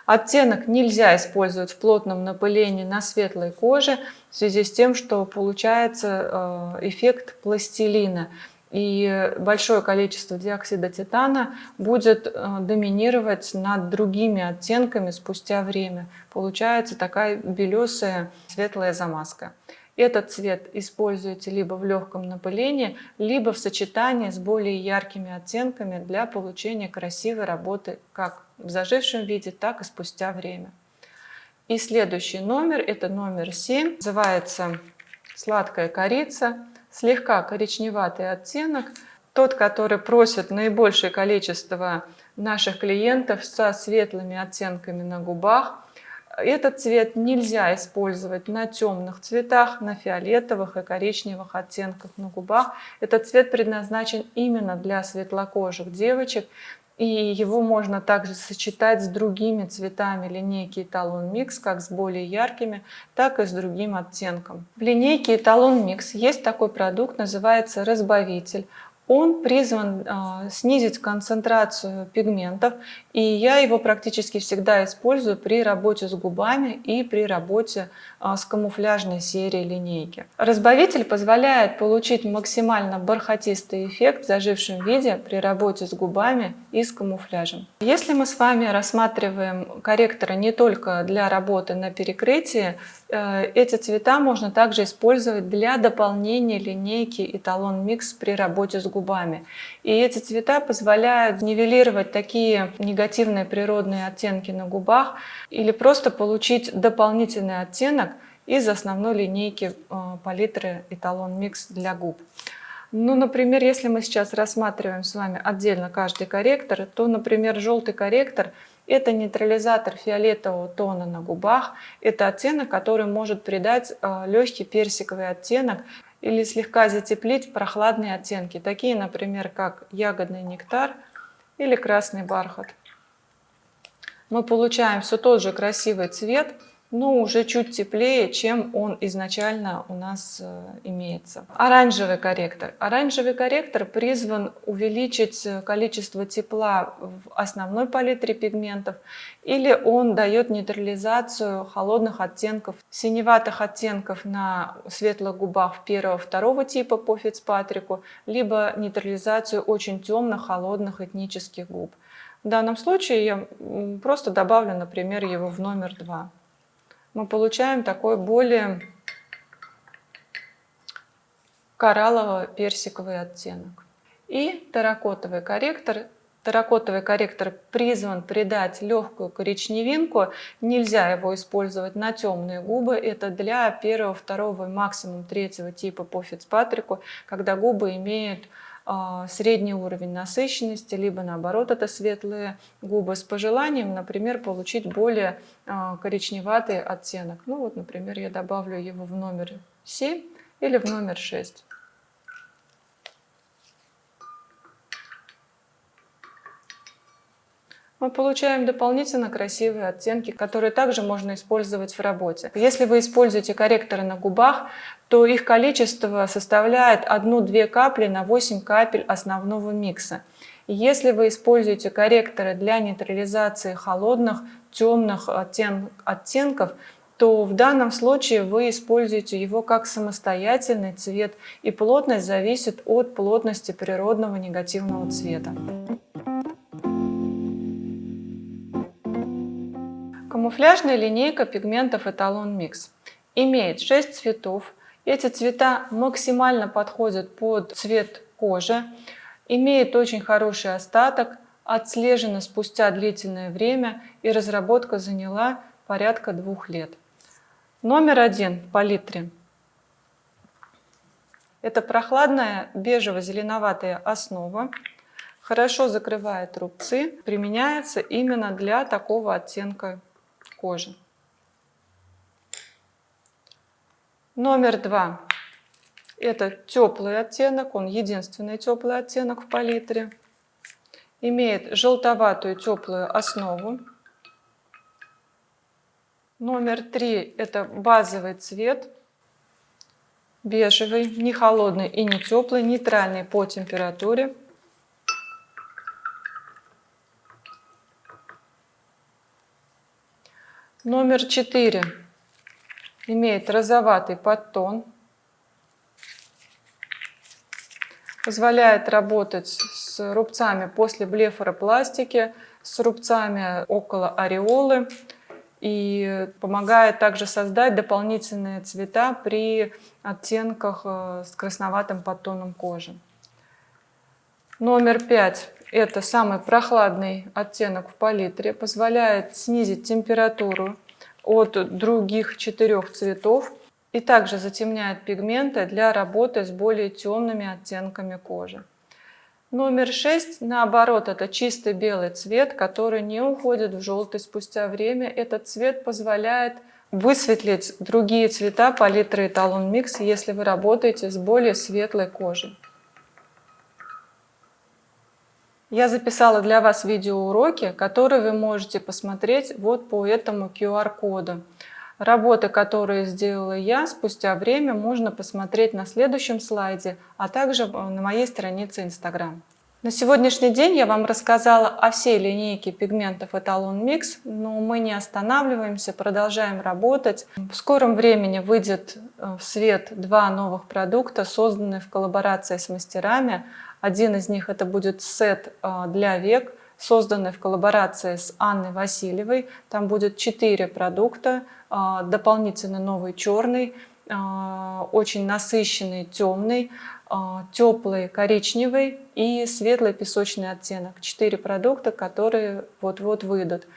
Оттенок нельзя использовать в плотном напылении на светлой коже в связи с тем, что получается эффект пластилина. И большое количество диоксида титана будет доминировать над другими оттенками спустя время. Получается такая белесая светлая замазка. Этот цвет используйте либо в легком напылении, либо в сочетании с более яркими оттенками для получения красивой работы как в зажившем виде, так и спустя время. И следующий номер, это номер 7, называется «Сладкая корица». Слегка коричневатый оттенок, тот, который просит наибольшее количество наших клиентов со светлыми оттенками на губах. Этот цвет нельзя использовать на темных цветах, на фиолетовых и коричневых оттенках на губах. Этот цвет предназначен именно для светлокожих девочек, и его можно также сочетать с другими цветами линейки Эталон Микс, как с более яркими, так и с другим оттенком. В линейке Эталон Микс есть такой продукт, называется разбавитель. Он призван снизить концентрацию пигментов, и я его практически всегда использую при работе с губами и при работе с камуфляжной серией линейки. Разбавитель позволяет получить максимально бархатистый эффект в зажившем виде при работе с губами и с камуфляжем. Если мы с вами рассматриваем корректоры не только для работы на перекрытии, эти цвета можно также использовать для дополнения линейки Эталон Микс при работе с губами. И эти цвета позволяют нивелировать такие негативные природные оттенки на губах или просто получить дополнительный оттенок из основной линейки палитры Эталон Микс для губ. Ну, например, если мы сейчас рассматриваем с вами отдельно каждый корректор, то, например, желтый корректор – это нейтрализатор фиолетового тона на губах. Это оттенок, который может придать легкий персиковый оттенок или слегка затеплить прохладные оттенки, такие, например, как ягодный нектар или красный бархат. Мы получаем все тот же красивый цвет, но уже чуть теплее, чем он изначально у нас имеется. Оранжевый корректор. Оранжевый корректор призван увеличить количество тепла в основной палитре пигментов, или он дает нейтрализацию холодных оттенков, синеватых оттенков на светлых губах первого-второго типа по Фицпатрику, либо нейтрализацию очень темных, холодных этнических губ. В данном случае я просто добавлю, например, его в номер 2. Мы получаем такой более кораллово-персиковый оттенок. И терракотовый корректор. Терракотовый корректор призван придать легкую коричневинку. Нельзя его использовать на темные губы. Это для первого, второго и максимум третьего типа по Фицпатрику, когда губы имеют средний уровень насыщенности, либо наоборот это светлые губы с пожеланием, например, получить более коричневатый оттенок. Ну вот, например, я добавлю его в номер 7 или в номер 6. Мы получаем дополнительно красивые оттенки, которые также можно использовать в работе. Если вы используете корректоры на губах, то их количество составляет 1-2 капли на 8 капель основного микса. И если вы используете корректоры для нейтрализации холодных, темных оттенков, то в данном случае вы используете его как самостоятельный цвет, и плотность зависит от плотности природного негативного цвета. Камуфляжная линейка пигментов Etalon Mix имеет 6 цветов. Эти цвета максимально подходят под цвет кожи, имеет очень хороший остаток, отслежена спустя длительное время, и разработка заняла порядка 2 лет. Номер 1 в палитре – это прохладная бежево-зеленоватая основа. Хорошо закрывает рубцы, применяется именно для такого оттенка кожи. Номер 2 – это теплый оттенок, он единственный теплый оттенок в палитре. Имеет желтоватую теплую основу. Номер 3 – это базовый цвет, бежевый, не холодный и не теплый, нейтральный по температуре. Номер 4 имеет розоватый подтон, позволяет работать с рубцами после блефаропластики, с рубцами около ореолы и помогает также создать дополнительные цвета при оттенках с красноватым подтоном кожи. Номер 5 – это самый прохладный оттенок в палитре, позволяет снизить температуру от других 4 цветов и также затемняет пигменты для работы с более темными оттенками кожи. Номер 6, наоборот, это чистый белый цвет, который не уходит в желтый спустя время. Этот цвет позволяет высветлить другие цвета палитры Etalon Mix, если вы работаете с более светлой кожей. Я записала для вас видеоуроки, которые вы можете посмотреть вот по этому QR-коду. Работы, которые сделала я, спустя время можно посмотреть на следующем слайде, а также на моей странице Instagram. На сегодняшний день я вам рассказала о всей линейке пигментов Etalon Mix, но мы не останавливаемся, продолжаем работать. В скором времени выйдет в свет 2 новых продукта, созданные в коллаборации с мастерами. Один из них это будет сет для век, созданный в коллаборации с Анной Васильевой. Там будет 4 продукта, дополнительно новый черный, очень насыщенный темный, теплый коричневый и светлый песочный оттенок. 4 продукта, которые вот-вот выйдут.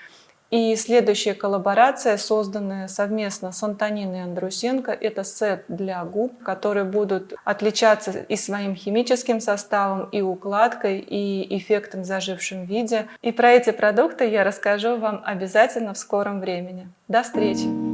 И следующая коллаборация, созданная совместно с Антониной Андрусенко, это сет для губ, которые будут отличаться и своим химическим составом, и укладкой, и эффектом в зажившем виде. И про эти продукты я расскажу вам обязательно в скором времени. До встречи!